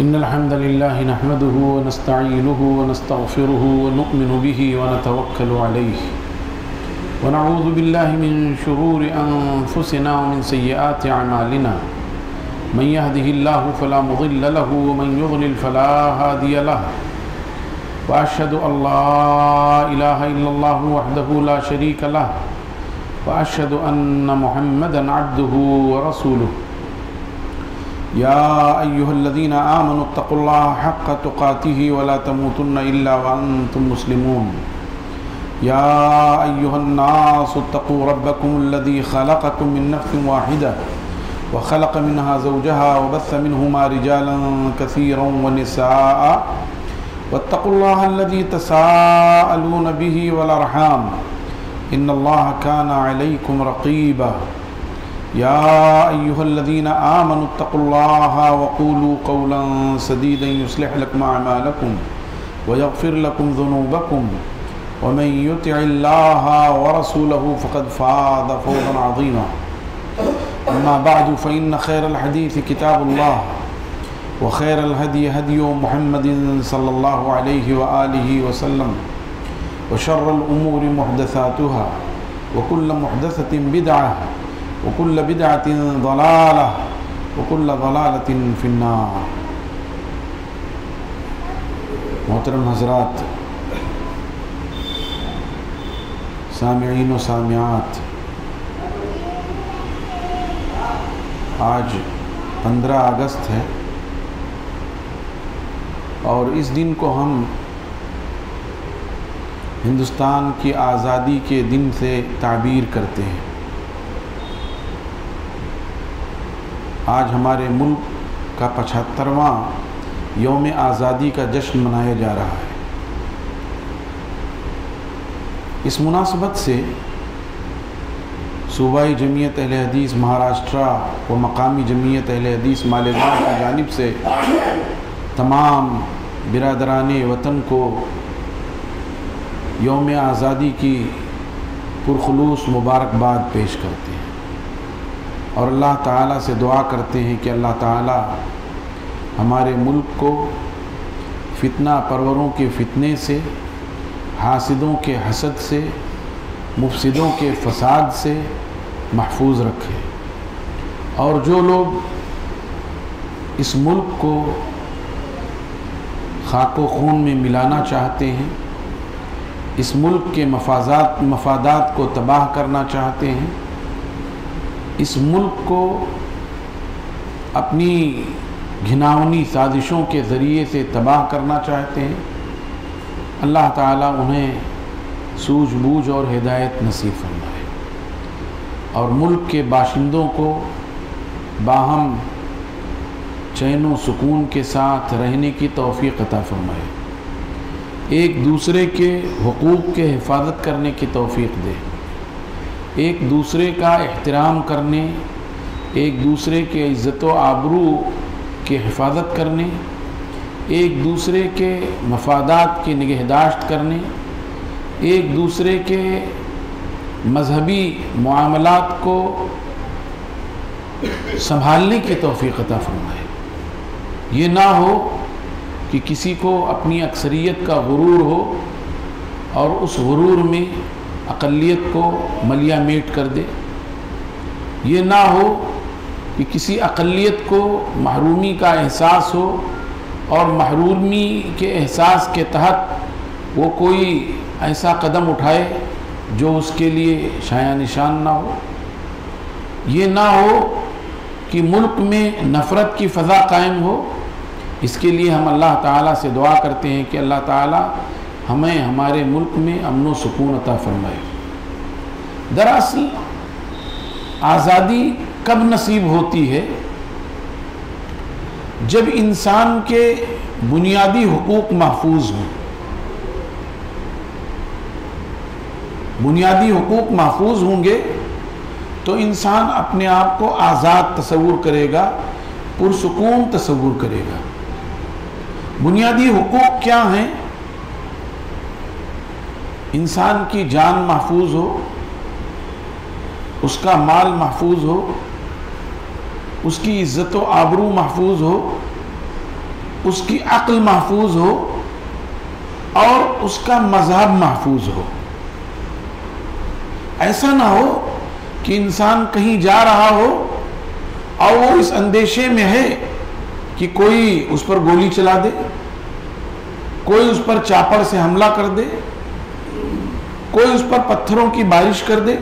إن الحمد لله نحمده ونستعينه ونستغفره ونؤمن به ونتوكل عليه ونعوذ بالله من شرور أنفسنا ومن سيئات أعمالنا من يهده الله فلا مضل له ومن يضلل فلا هادي له وأشهد أن لا إله إلا الله وحده لا شريك له وأشهد أن محمدا عبده ورسوله يا أيها الذين آمنوا اتقوا الله حق تقاته ولا تموتن إلا وأنتم مسلمون يا أيها الناس اتقوا ربكم الذي خلقكم من نفس واحدة وخلق منها زوجها وبث منهما رجالا كثيرا ونساء واتقوا الله الذي تساءلون به والأرحام إن الله كان عليكم رقيبا يا أيها الذين آمنوا اتقوا الله وقولوا قولا سديدا يصلح لكم أعمالكم ويغفر لكم ذنوبكم ومن يطع الله ورسوله فقد فاز فوزا عظيما أما بعد فإن خير الحديث كتاب الله وخير الهدي هدي محمد صلى الله عليه وآله وسلم وشر الأمور محدثاتها وكل محدثة بدعة وكل بدعة ضلالة وكل ضلالة في النار. محترم حضرات، سامعین و سامعات، آج 15 اگست ہے اور اس دن کو ہم ہندوستان کی آزادی کے دن سے تعبیر کرتے ہیں۔ آج ہمارے ملک کا 75واں یوم آزادی کا جشن منایا جا رہا ہے۔ اس مناسبت سے صوبائی جمعیت اہل حدیث مہاراشٹرا و مقامی جمعیت اہل حدیث مالیگاؤں کی جانب سے تمام برادران وطن کو یوم آزادی کی پرخلوص مبارکباد پیش کرتے ہیں اور اللہ تعالیٰ سے دعا کرتے ہیں کہ اللہ تعالیٰ ہمارے ملک کو فتنہ پروروں کے فتنے سے، حاسدوں کے حسد سے، مفسدوں کے فساد سے محفوظ رکھے، اور جو لوگ اس ملک کو خاک و خون میں ملانا چاہتے ہیں، اس ملک کے مفادات کو تباہ کرنا چاہتے ہیں، اس ملک کو اپنی گھناؤنی سازشوں کے ذریعے سے تباہ کرنا چاہتے ہیں، اللہ تعالیٰ انہیں سوجھ بوجھ اور ہدایت نصیب فرمائے اور ملک کے باشندوں کو باہم چین و سکون کے ساتھ رہنے کی توفیق عطا فرمائے، ایک دوسرے کے حقوق کے حفاظت کرنے کی توفیق دے، ایک دوسرے کا احترام کرنے، ایک دوسرے کے عزت و آبرو کی حفاظت کرنے، ایک دوسرے کے مفادات کی نگہداشت کرنے، ایک دوسرے کے مذہبی معاملات کو سنبھالنے کی توفیق عطا فرمائے۔ یہ نہ ہو کہ کسی کو اپنی اکثریت کا غرور ہو اور اس غرور میں اقلیت کو ملیا میٹ کر دے، یہ نہ ہو کہ کسی اقلیت کو محرومی کا احساس ہو اور محرومی کے احساس کے تحت وہ کوئی ایسا قدم اٹھائے جو اس کے لیے شایع نشان نہ ہو، یہ نہ ہو کہ ملک میں نفرت کی فضا قائم ہو۔ اس کے لیے ہم اللہ تعالیٰ سے دعا کرتے ہیں کہ اللہ تعالیٰ ہمیں ہمارے ملک میں امن و سکون عطا فرمائے۔ دراصل آزادی کب نصیب ہوتی ہے؟ جب انسان کے بنیادی حقوق محفوظ ہوں۔ بنیادی حقوق محفوظ ہوں گے تو انسان اپنے آپ کو آزاد تصور کرے گا، پرسکون تصور کرے گا۔ بنیادی حقوق کیا ہیں؟ انسان کی جان محفوظ ہو، اس کا مال محفوظ ہو، اس کی عزت و آبرو محفوظ ہو، اس کی عقل محفوظ ہو اور اس کا مذہب محفوظ ہو. ایسا نہ ہو کہ انسان کہیں جا رہا ہو اور وہ اس اندیشے میں ہے کہ کوئی اس پر گولی چلا دے، کوئی اس پر چاپڑ سے حملہ کر دے، کوئی اس پر پتھروں کی بارش کر دے.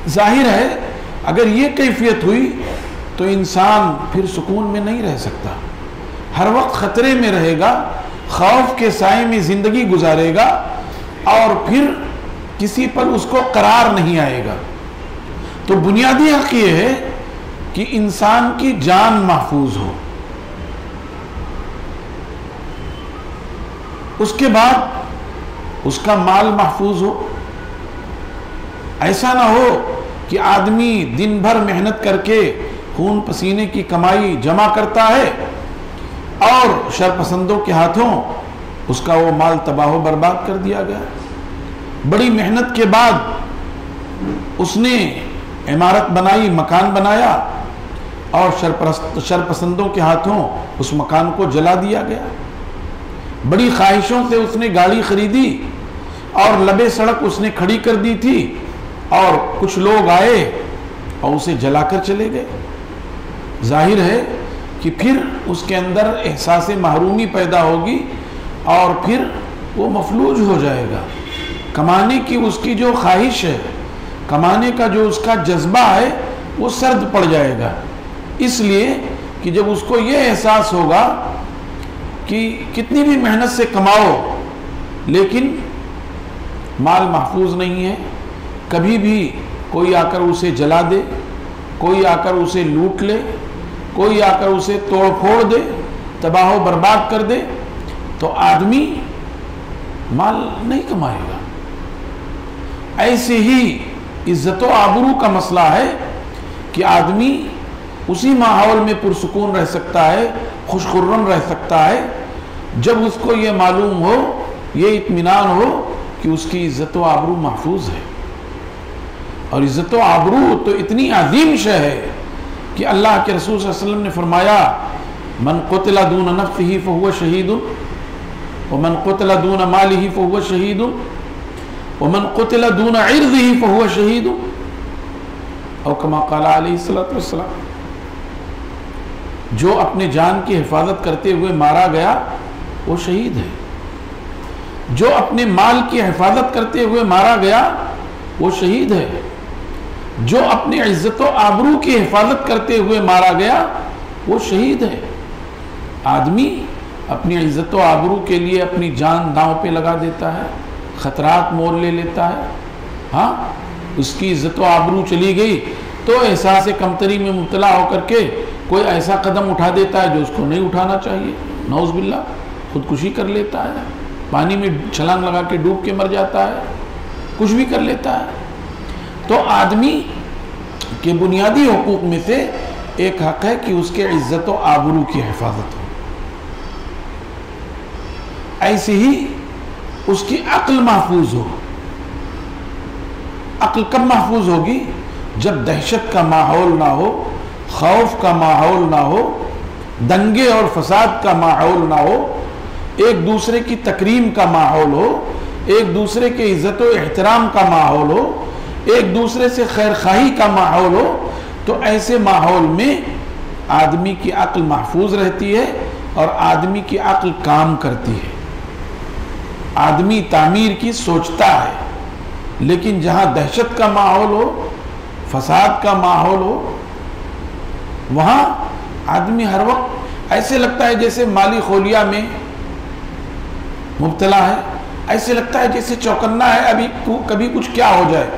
ظاہر ہے اگر یہ کیفیت ہوئی تو انسان پھر سکون میں نہیں رہ سکتا، ہر وقت خطرے میں رہے گا، خوف کے سائے میں زندگی گزارے گا اور پھر کسی پر اس کو قرار نہیں آئے گا. تو بنیادی حق یہ ہے کہ انسان کی جان محفوظ ہو. اس کے بعد اس کا مال محفوظ ہو. ایسا نہ ہو کہ آدمی دن بھر محنت کر کے خون پسینے کی کمائی جمع کرتا ہے اور شرپسندوں کے ہاتھوں اس کا وہ مال تباہ و برباد کر دیا گیا. بڑی محنت کے بعد اس نے عمارت بنائی، مکان بنایا اور شرپسندوں کے ہاتھوں اس مکان کو جلا دیا گیا. بڑی خواہشوں سے اس نے گاڑی خریدی اور لبے سڑک اس نے کھڑی کر دی تھی اور کچھ لوگ آئے اور اسے جلا کر چلے گئے. ظاہر ہے کہ پھر اس کے اندر احساس محرومی پیدا ہوگی اور پھر وہ مفلوج ہو جائے گا. کمانے کی اس کی جو خواہش ہے، کمانے کا جو اس کا جذبہ ہے وہ سرد پڑ جائے گا. اس لیے کہ جب اس کو یہ احساس ہوگا کہ کتنی بھی محنت سے کماؤ لیکن مال محفوظ نہیں ہے، کبھی بھی کوئی آ کر اسے جلا دے، کوئی آ کر اسے لوٹ لے، کوئی آ کر اسے توڑ پھوڑ دے، تباہ و برباد کر دے، تو آدمی مال نہیں کمائے گا. ایسے ہی عزت و آبرو کا مسئلہ ہے کہ آدمی اسی ماحول میں پرسکون رہ سکتا ہے، خوش خرم رہ سکتا ہے جب اس کو یہ معلوم ہو، یہ اطمینان ہو کہ اس کی عزت و آبرو محفوظ ہے. اور عزت و آبرو تو اتنی عظیم شے ہے کہ اللہ کے رسول صلی اللہ علیہ وسلم نے فرمایا من قتل دون نفسه فهو شہید ومن قتل دون ماله فهو شہید ومن قتل دون عرضه فهو شہید او کما قال علیہ الصلوۃ والسلام. جو اپنے جان کی حفاظت کرتے ہوئے مارا گیا وہ شہید ہے، جو اپنے مال کی حفاظت کرتے ہوئے مارا گیا وہ شہید ہے، جو اپنی عزت و آبرو کی حفاظت کرتے ہوئے مارا گیا وہ شہید ہے. آدمی اپنی عزت و آبرو کے لیے اپنی جان داؤں پہ لگا دیتا ہے، خطرات مول لے لیتا ہے. ہاں اس کی عزت و آبرو چلی گئی تو احساس کمتری میں مبتلا ہو کر کے کوئی ایسا قدم اٹھا دیتا ہے جو اس کو نہیں اٹھانا چاہیے، نعوذ باللہ، خودکشی کر لیتا ہے، پانی میں چھلانگ لگا کے ڈوب کے مر جاتا ہے، کچھ بھی کر لیتا ہے. تو آدمی کے بنیادی حقوق میں سے ایک حق ہے کہ اس کے عزت و آبرو کی حفاظت ہو. ایسے ہی اس کی عقل محفوظ ہو. عقل کب محفوظ ہوگی؟ جب دہشت کا ماحول نہ ہو، خوف کا ماحول نہ ہو، دنگے اور فساد کا ماحول نہ ہو، ایک دوسرے کی تکریم کا ماحول ہو، ایک دوسرے کے عزت و احترام کا ماحول ہو، ایک دوسرے سے خیر خواہی کا ماحول ہو. تو ایسے ماحول میں آدمی کی عقل محفوظ رہتی ہے اور آدمی کی عقل کام کرتی ہے. آدمی تعمیر کی سوچتا ہے، لیکن جہاں دہشت کا ماحول ہو، فساد کا ماحول ہو، وہاں آدمی ہر وقت ایسے لگتا ہے جیسے مالی خولیہ میں مبتلا ہے، ایسے لگتا ہے جیسے چوکنا ہے، ابھی کبھی کچھ کیا ہو جائے،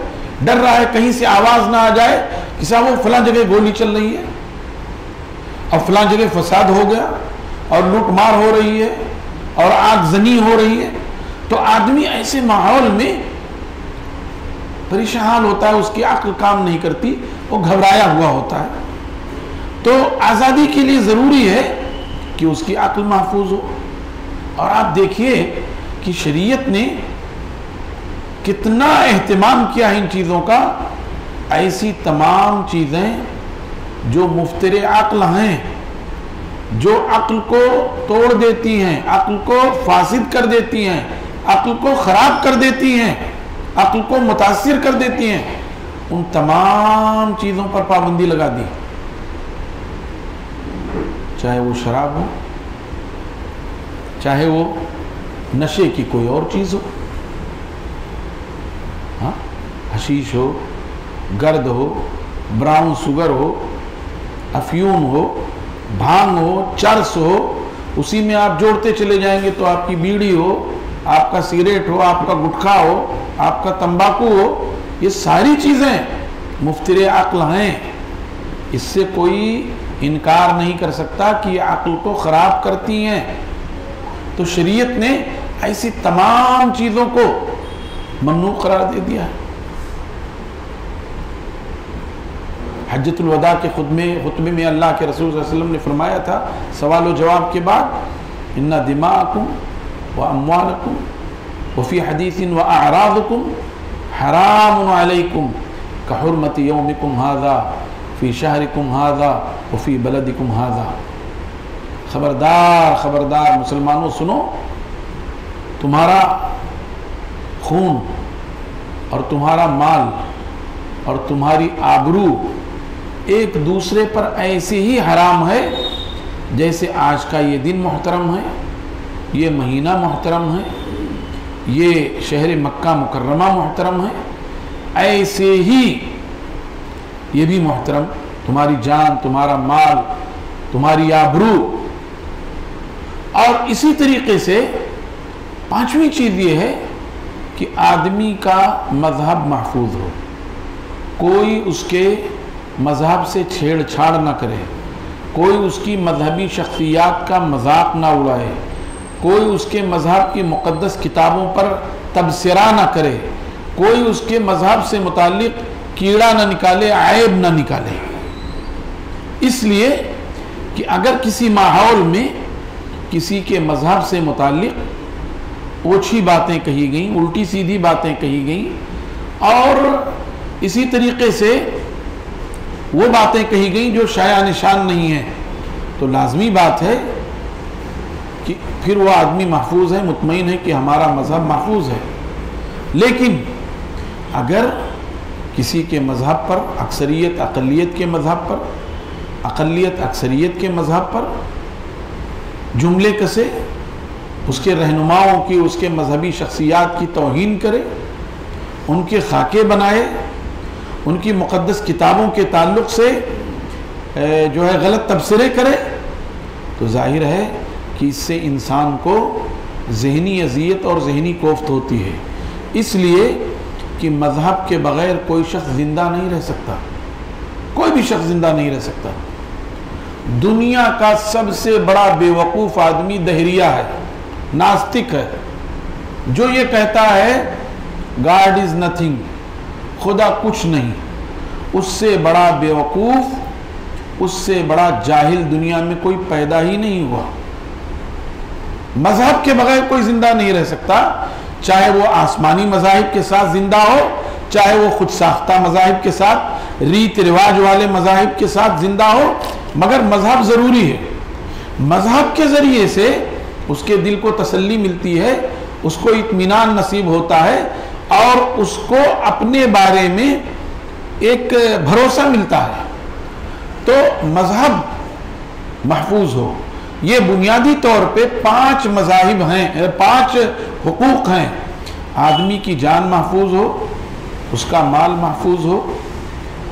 ڈر رہا ہے کہیں سے آواز نہ آ جائے کہ صاحب وہ فلاں جگہ گولی چل رہی ہے اور فلاں جگہ فساد ہو گیا اور لوٹ مار ہو رہی ہے اور آگ زنی ہو رہی ہے. تو آدمی ایسے ماحول میں پریشان ہوتا ہے، اس کی عقل کام نہیں کرتی، وہ گھبرایا ہوا ہوتا ہے. تو آزادی کے لیے ضروری ہے کہ اس کی عقل محفوظ ہو. اور آپ دیکھیے کہ شریعت نے کتنا اہتمام کیا ان چیزوں کا. ایسی تمام چیزیں جو مفتر عقل ہیں جو عقل کو توڑ دیتی ہیں، عقل کو فاسد کر دیتی ہیں، عقل کو خراب کر دیتی ہیں، عقل کو متاثر کر دیتی ہیں، ان تمام چیزوں پر پابندی لگا دی، چاہے وہ شراب ہو، چاہے وہ نشے کی کوئی اور چیز ہو، ہاں، حشیش ہو، گرد ہو، براؤن سوگر ہو، افیون ہو، بھانگ ہو، چرس ہو، اسی میں آپ جوڑتے چلے جائیں گے تو آپ کی بیڑی ہو، آپ کا سگریٹ ہو، آپ کا گٹکھا ہو، آپ کا تمباکو ہو، یہ ساری چیزیں مفتر عقل ہیں۔ اس سے کوئی انکار نہیں کر سکتا کہ یہ عقل کو خراب کرتی ہیں۔ تو شریعت نے ایسی تمام چیزوں کو ممنوع قرار دے دیا ہے۔ حجۃ الوداع کے خطبے میں اللہ کے رسول صلی اللہ علیہ وسلم نے فرمایا تھا، سوال و جواب کے بعد، ان دماءکم واموالکم وفی حدیث واعراضکم حرام علیکم کحرمت یومکم ھذا فی شہرکم ھذا وفی بلدکم ھذا۔ خبردار خبردار مسلمانوں سنو، تمہارا خون اور تمہارا مال اور تمہاری آبرو ایک دوسرے پر ایسے ہی حرام ہے جیسے آج کا یہ دن محترم ہے، یہ مہینہ محترم ہے، یہ شہر مکہ مکرمہ محترم ہے، ایسے ہی یہ بھی محترم، تمہاری جان، تمہارا مال، تمہاری آبرو۔ اور اسی طریقے سے پانچویں چیز یہ ہے کہ آدمی کا مذہب محفوظ ہو، کوئی اس کے مذہب سے چھیڑ چھاڑ نہ کرے، کوئی اس کی مذہبی شخصیات کا مذاق نہ اڑائے، کوئی اس کے مذہب کی مقدس کتابوں پر تبصرہ نہ کرے، کوئی اس کے مذہب سے متعلق کیڑا نہ نکالے، عیب نہ نکالے۔ اس لیے کہ اگر کسی ماحول میں کسی کے مذہب سے متعلق اوچھی باتیں کہی گئیں، الٹی سیدھی باتیں کہی گئیں، اور اسی طریقے سے وہ باتیں کہی گئیں جو شایع نشان نہیں ہیں، تو لازمی بات ہے کہ پھر وہ آدمی محفوظ ہے، مطمئن ہے کہ ہمارا مذہب محفوظ ہے۔ لیکن اگر کسی کے مذہب پر، اکثریت اقلیت کے مذہب پر، اقلیت اکثریت کے مذہب پر جملے کسے، اس کے رہنماؤں کی، اس کے مذہبی شخصیات کی توہین کرے، ان کے خاکے بنائے، ان کی مقدس کتابوں کے تعلق سے جو ہے غلط تبصرے کرے، تو ظاہر ہے کہ اس سے انسان کو ذہنی اذیت اور ذہنی کوفت ہوتی ہے۔ اس لیے کہ مذہب کے بغیر کوئی شخص زندہ نہیں رہ سکتا، کوئی بھی شخص زندہ نہیں رہ سکتا۔ دنیا کا سب سے بڑا بے وقوف آدمی دہریہ ہے، ناستک ہے، جو یہ کہتا ہے گاڈ از نتھنگ، خدا کچھ نہیں۔ اس سے بڑا بے وقوف، اس سے بڑا جاہل دنیا میں کوئی پیدا ہی نہیں ہوا۔ مذہب کے بغیر کوئی زندہ نہیں رہ سکتا، چاہے وہ آسمانی مذاہب کے ساتھ زندہ ہو، چاہے وہ خود ساختہ مذاہب کے ساتھ، ریت رواج والے مذاہب کے ساتھ زندہ ہو، مگر مذہب ضروری ہے۔ مذہب کے ذریعے سے اس کے دل کو تسلی ملتی ہے، اس کو اطمینان نصیب ہوتا ہے، اور اس کو اپنے بارے میں ایک بھروسہ ملتا ہے۔ تو مذہب محفوظ ہو، یہ بنیادی طور پہ 5 مذاہب ہیں، 5 حقوق ہیں۔ آدمی کی جان محفوظ ہو، اس کا مال محفوظ ہو،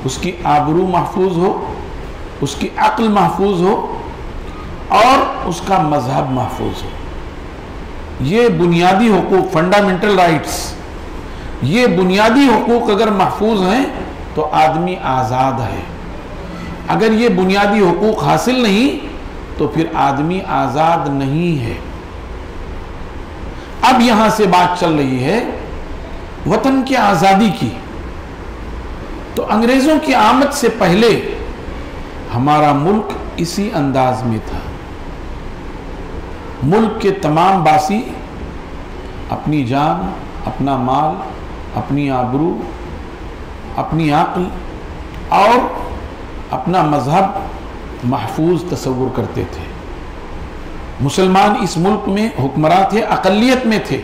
اس کی آبرو محفوظ ہو، اس کی عقل محفوظ ہو، اور اس کا مذہب محفوظ ہو۔ یہ بنیادی حقوق، فنڈامنٹل رائٹس، یہ بنیادی حقوق اگر محفوظ ہیں تو آدمی آزاد ہے۔ اگر یہ بنیادی حقوق حاصل نہیں تو پھر آدمی آزاد نہیں ہے۔ اب یہاں سے بات چل رہی ہے وطن کی آزادی کی۔ تو انگریزوں کی آمد سے پہلے ہمارا ملک اسی انداز میں تھا۔ ملک کے تمام باسی اپنی جان، اپنا مال، اپنی آبرو، اپنی عقل اور اپنا مذہب محفوظ تصور کرتے تھے۔ مسلمان اس ملک میں حکمراں تھے، اقلیت میں تھے،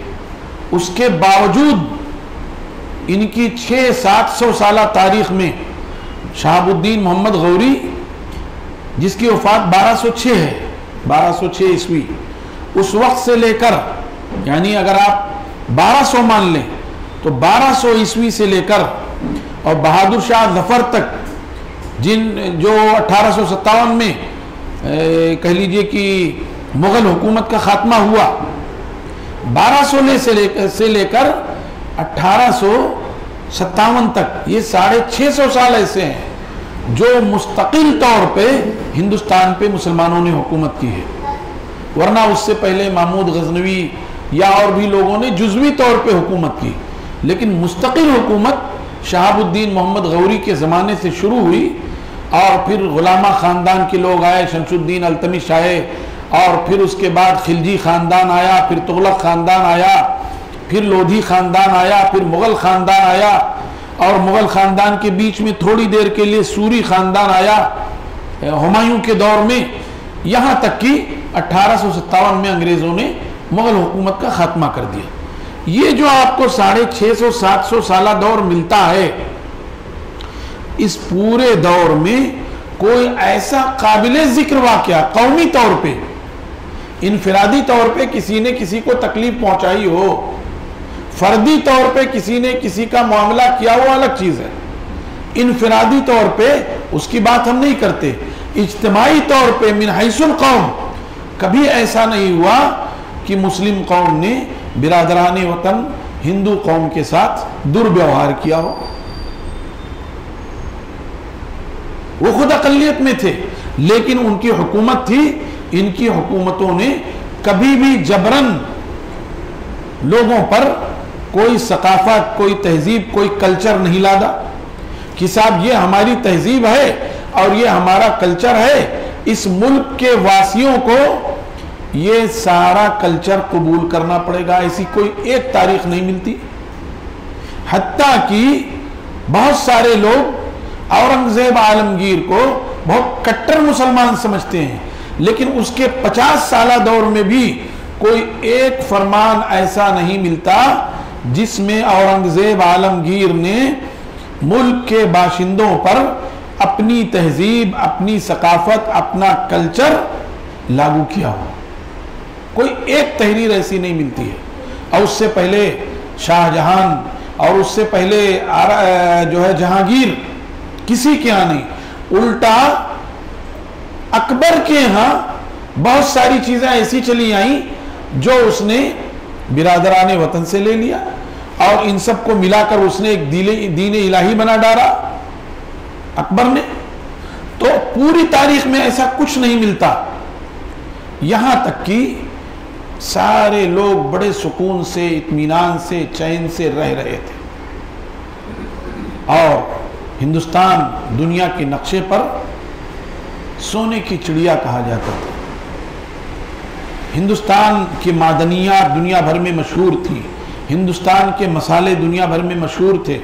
اس کے باوجود ان کی 600-700 سالہ تاریخ میں شہاب الدین محمد غوری، جس کی وفات 1206 ہے، 1206 عیسوی، اس وقت سے لے کر، یعنی اگر آپ 1200 مان لیں تو 1200 عیسوی سے لے کر اور بہادر شاہ ظفر تک، جو 1857 میں کہہ لیجئے کہ مغل حکومت کا خاتمہ ہوا، 1200 سے لے کر 1857 تک، یہ 650 سال ایسے ہیں جو مستقل طور پہ ہندوستان پہ مسلمانوں نے حکومت کی ہے، ورنہ اس سے پہلے محمود غزنوی یا اور بھی لوگوں نے جزوی طور پہ حکومت کی، لیکن مستقل حکومت شہاب الدین محمد غوری کے زمانے سے شروع ہوئی، اور پھر غلامہ خاندان کے لوگ آئے، شمس الدین التمش آئے، اور پھر اس کے بعد خلجی خاندان آیا، پھر تغلق خاندان آیا، پھر لودھی خاندان آیا، پھر مغل خاندان آیا، اور مغل خاندان کے بیچ میں تھوڑی دیر کے لیے سوری خاندان آیا ہمایوں کے دور میں، یہاں تک کہ 1857 میں انگریزوں نے مغل حکومت کا خاتمہ کر دیا۔ یہ جو آپ کو 650-700 سالہ دور ملتا ہے، اس پورے دور میں کوئی ایسا قابل ذکر واقعہ قومی طور پہ، انفرادی طور پہ کسی نے کسی کو تکلیف پہنچائی ہو، فردی طور پہ کسی نے کسی کا معاملہ کیا ہو، الگ چیز ہے، انفرادی طور پہ اس کی بات ہم نہیں کرتے، اجتماعی طور پہ من حیث القوم کبھی ایسا نہیں ہوا کہ مسلم قوم نے برادران وطن ہندو قوم کے ساتھ دربیوہار کیا ہو۔ وہ خود اقلیت میں تھے، لیکن ان کی حکومت تھی، ان کی حکومتوں نے کبھی بھی جبرن لوگوں پر کوئی ثقافت، کوئی تہذیب، کوئی کلچر نہیں لادا کہ صاحب یہ ہماری تہذیب ہے اور یہ ہمارا کلچر ہے، اس ملک کے واسیوں کو یہ سارا کلچر قبول کرنا پڑے گا، ایسی کوئی ایک تاریخ نہیں ملتی۔ حتیٰ کہ بہت سارے لوگ اورنگزیب عالمگیر کو بہت کٹر مسلمان سمجھتے ہیں، لیکن اس کے 50 سالہ دور میں بھی کوئی ایک فرمان ایسا نہیں ملتا جس میں اورنگزیب عالمگیر نے ملک کے باشندوں پر اپنی تہذیب، اپنی ثقافت، اپنا کلچر لاگو کیا ہو۔ کوئی ایک تحریر ایسی نہیں ملتی ہے۔ اور اس سے پہلے شاہ جہان اور اس سے پہلے جو ہے جہانگیر، کسی کے ہاں نہیں، الٹا اکبر کے ہاں بہت ساری چیزیں ایسی چلی آئیں جو اس نے برادران وطن سے لے لیا، اور ان سب کو ملا کر اس نے ایک دین الہی بنا ڈالا اکبر نے۔ تو پوری تاریخ میں ایسا کچھ نہیں ملتا، یہاں تک کہ سارے لوگ بڑے سکون سے، اطمینان سے، چین سے رہ رہے تھے، اور ہندوستان دنیا کے نقشے پر سونے کی چڑیا کہا جاتا تھا۔ ہندوستان کی معدنیات دنیا بھر میں مشہور تھی، ہندوستان کے مسالے دنیا بھر میں مشہور تھے،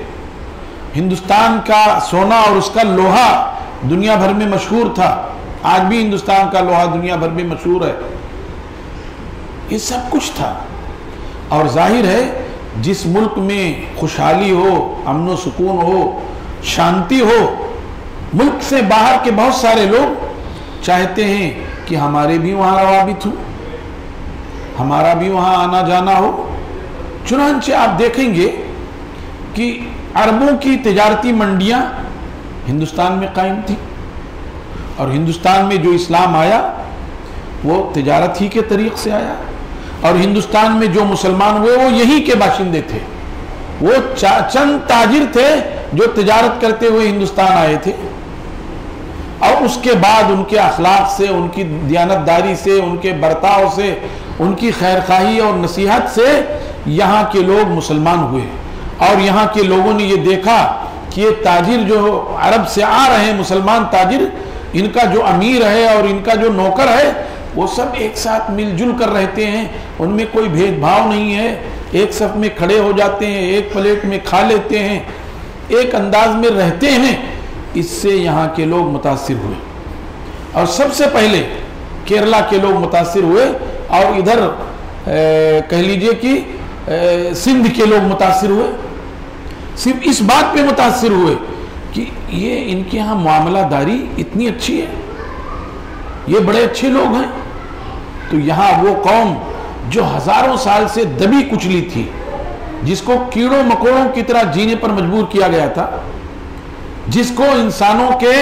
ہندوستان کا سونا اور اس کا لوہا دنیا بھر میں مشہور تھا، آج بھی ہندوستان کا لوہا دنیا بھر میں مشہور ہے۔ یہ سب کچھ تھا، اور ظاہر ہے جس ملک میں خوشحالی ہو، امن و سکون ہو، شانتی ہو، ملک سے باہر کے بہت سارے لوگ چاہتے ہیں کہ ہمارے بھی وہاں روابط ہو، ہمارا بھی وہاں آنا جانا ہو۔ چنانچہ آپ دیکھیں گے کہ عربوں کی تجارتی منڈیاں ہندوستان میں قائم تھی، اور ہندوستان میں جو اسلام آیا وہ تجارت ہی کے طریق سے آیا، اور ہندوستان میں جو مسلمان ہوئے وہ یہی کے باشندے تھے، وہ چند تاجر تھے جو تجارت کرتے ہوئے ہندوستان آئے تھے، اور اس کے بعد ان کے اخلاق سے، ان کی دیانتداری سے، ان کے برتاؤ سے، ان کی خیرخواہی اور نصیحت سے یہاں کے لوگ مسلمان ہوئے، اور یہاں کے لوگوں نے یہ دیکھا کہ یہ تاجر جو عرب سے آ رہے ہیں، مسلمان تاجر، ان کا جو امیر ہے اور ان کا جو نوکر ہے وہ سب ایک ساتھ مل جل کر رہتے ہیں، ان میں کوئی بھید بھاؤ نہیں ہے، ایک صف میں کھڑے ہو جاتے ہیں، ایک پلیٹ میں کھا لیتے ہیں، ایک انداز میں رہتے ہیں۔ اس سے یہاں کے لوگ متاثر ہوئے، اور سب سے پہلے کیرلا کے لوگ متاثر ہوئے اور ادھر کہہ لیجئے کہ سندھ کے لوگ متاثر ہوئے. صرف اس بات پہ متاثر ہوئے کہ یہ ان کے ہاں معاملہ داری اتنی اچھی ہے, یہ بڑے اچھے لوگ ہیں. تو یہاں وہ قوم جو ہزاروں سال سے دبی کچلی تھی, جس کو کیڑوں مکوڑوں کی طرح جینے پر مجبور کیا گیا تھا, جس کو انسانوں کے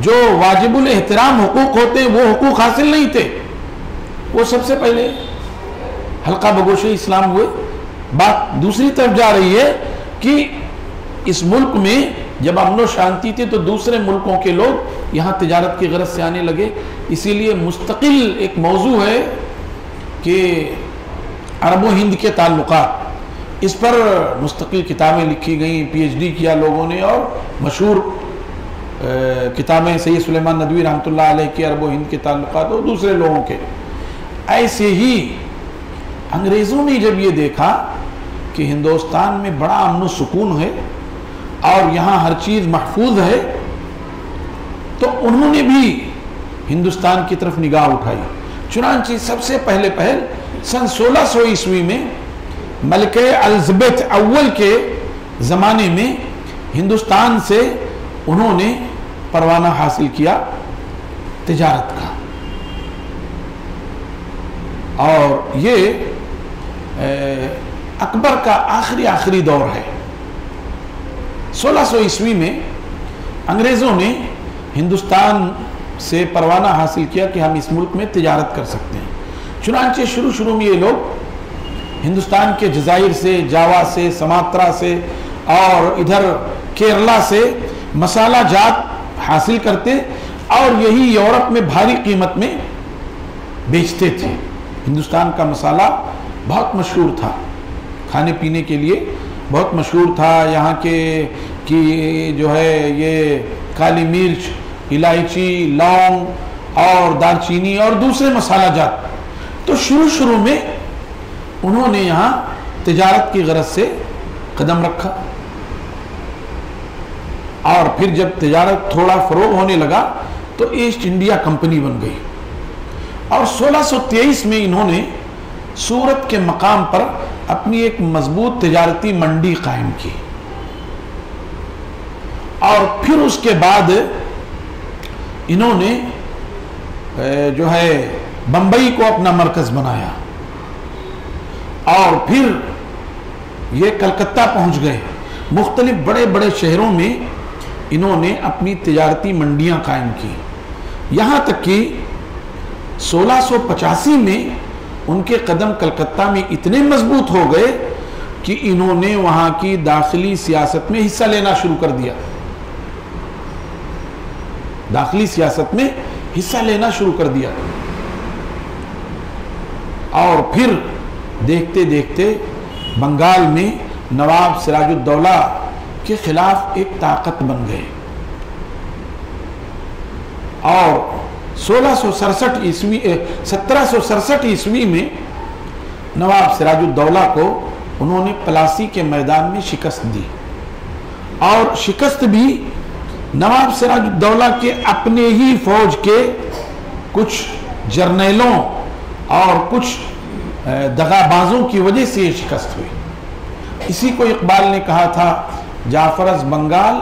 جو واجب الاحترام حقوق ہوتے ہیں وہ حقوق حاصل نہیں تھے, وہ سب سے پہلے حلقہ بگوش اسلام ہوئے. بات دوسری طرف جا رہی ہے کہ اس ملک میں جب امن و شانتی تھی تو دوسرے ملکوں کے لوگ یہاں تجارت کی غرض سے آنے لگے. اسی لیے مستقل ایک موضوع ہے کہ عرب و ہند کے تعلقات, اس پر مستقل کتابیں لکھی گئیں, پی ایچ ڈی کیا لوگوں نے, اور مشہور کتابیں سید سلیمان ندوی رحمۃ اللہ علیہ کی عرب و ہند کے تعلقات اور دوسرے لوگوں کے. ایسے ہی انگریزوں نے جب یہ دیکھا کہ ہندوستان میں بڑا امن و سکون ہے اور یہاں ہر چیز محفوظ ہے, تو انہوں نے بھی ہندوستان کی طرف نگاہ اٹھائی. چنانچہ سب سے پہلے سن 1600 عیسوی میں ملکہ الزبیتھ اول کے زمانے میں ہندوستان سے انہوں نے پروانہ حاصل کیا تجارت کا, اور یہ اکبر کا آخری دور ہے. 1600 عیسوی میں انگریزوں نے ہندوستان سے پروانہ حاصل کیا کہ ہم اس ملک میں تجارت کر سکتے ہیں. چنانچہ شروع میں یہ لوگ ہندوستان کے جزائر سے, جاوا سے, سماترا سے اور ادھر کیرلا سے مسالہ جات حاصل کرتے اور یہی یورپ میں بھاری قیمت میں بیچتے تھے. ہندوستان کا مسالہ بہت مشہور تھا, کھانے پینے کے لیے بہت مشہور تھا. یہاں کے کی جو ہے یہ کالی مرچ, الائچی, لونگ اور دار چینی اور دوسرے مسالہ جات. تو شروع میں انہوں نے یہاں تجارت کی غرض سے قدم رکھا, اور پھر جب تجارت تھوڑا فروغ ہونے لگا تو ایسٹ انڈیا کمپنی بن گئی, اور 1623 میں انہوں نے سورت کے مقام پر اپنی ایک مضبوط تجارتی منڈی قائم کی, اور پھر اس کے بعد انہوں نے جو ہے بمبئی کو اپنا مرکز بنایا, اور پھر یہ کلکتہ پہنچ گئے. مختلف بڑے شہروں میں انہوں نے اپنی تجارتی منڈیاں قائم کی, یہاں تک کہ 1685 میں ان کے قدم کلکتہ میں اتنے مضبوط ہو گئے کہ انہوں نے وہاں کی داخلی سیاست میں حصہ لینا شروع کر دیا. داخلی سیاست میں حصہ لینا شروع کر دیا, اور پھر دیکھتے دیکھتے بنگال میں نواب سراج الدولہ کے خلاف ایک طاقت بن گئے, اور 1767 عیسوی میں نواب سراج الدولہ کو انہوں نے پلاسی کے میدان میں شکست دی, اور شکست بھی نواب سراج الدولہ کے اپنے ہی فوج کے کچھ جرنیلوں اور کچھ دغابازوں کی وجہ سے یہ شکست ہوئی. اسی کو اقبال نے کہا تھا, جعفر از بنگال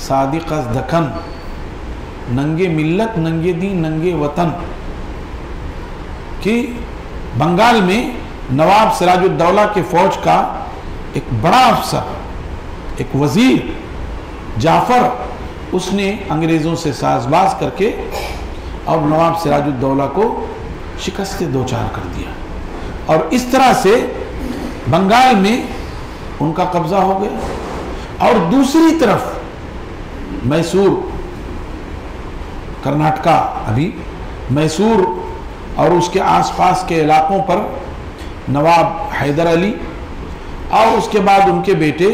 صادق از دکن, ننگے ملت ننگے دین ننگے وطن. کہ بنگال میں نواب سراج الدولہ کے فوج کا ایک بڑا افسر, ایک وزیر جعفر, اس نے انگریزوں سے ساز باز کر کے اور نواب سراج الدولہ کو شکست دوچار کر دیا, اور اس طرح سے بنگال میں ان کا قبضہ ہو گیا. اور دوسری طرف میسور, کرناٹکا, ابھی میسور اور اس کے آس پاس کے علاقوں پر نواب حیدر علی اور اس کے بعد ان کے بیٹے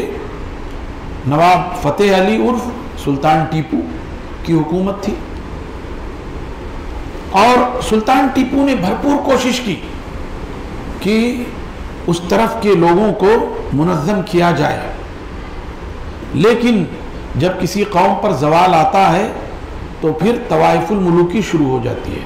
نواب فتح علی عرف سلطان ٹیپو کی حکومت تھی. اور سلطان ٹیپو نے بھرپور کوشش کی کہ اس طرف کے لوگوں کو منظم کیا جائے, لیکن جب کسی قوم پر زوال آتا ہے تو پھر طوائف الملوکی شروع ہو جاتی ہے.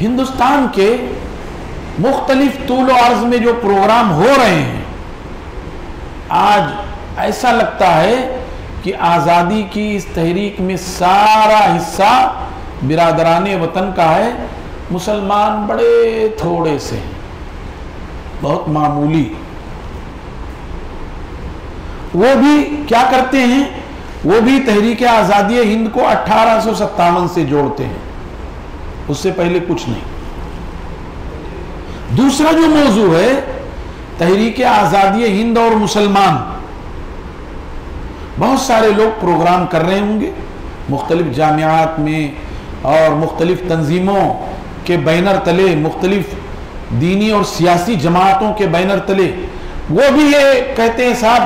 ہندوستان کے مختلف طول و عرض میں جو پروگرام ہو رہے ہیں، آج ایسا لگتا ہے کہ آزادی کی اس تحریک میں سارا حصہ برادران وطن کا ہے، مسلمان بڑے تھوڑے سے، بہت معمولی۔ وہ بھی کیا کرتے ہیں؟ وہ بھی تحریک آزادی ہند کو 1857 سے جوڑتے ہیں، اس سے پہلے کچھ نہیں۔ دوسرا جو موضوع ہے تحریک آزادی ہند اور مسلمان، بہت سارے لوگ پروگرام کر رہے ہوں گے مختلف جامعات میں اور مختلف تنظیموں کے بینر تلے، مختلف دینی اور سیاسی جماعتوں کے بینر تلے، وہ بھی یہ کہتے ہیں صاحب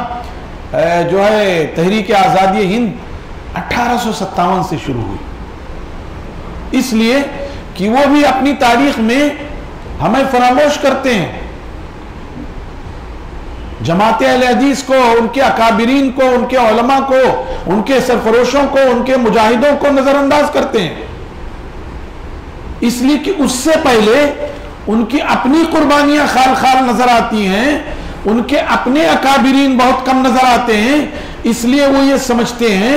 جو ہے تحریک آزادی ہند 1857 سے شروع ہوئی، اس لیے کہ وہ بھی اپنی تاریخ میں ہمیں فراموش کرتے ہیں، جماعت اہل حدیث کو، ان کے اکابرین کو، ان کے علماء کو، ان کے سرفروشوں کو، ان کے مجاہدوں کو نظر انداز کرتے ہیں، اس لیے کہ اس سے پہلے ان کی اپنی قربانیاں خال خال نظر آتی ہیں، ان کے اپنے اکابرین بہت کم نظر آتے ہیں، اس لیے وہ یہ سمجھتے ہیں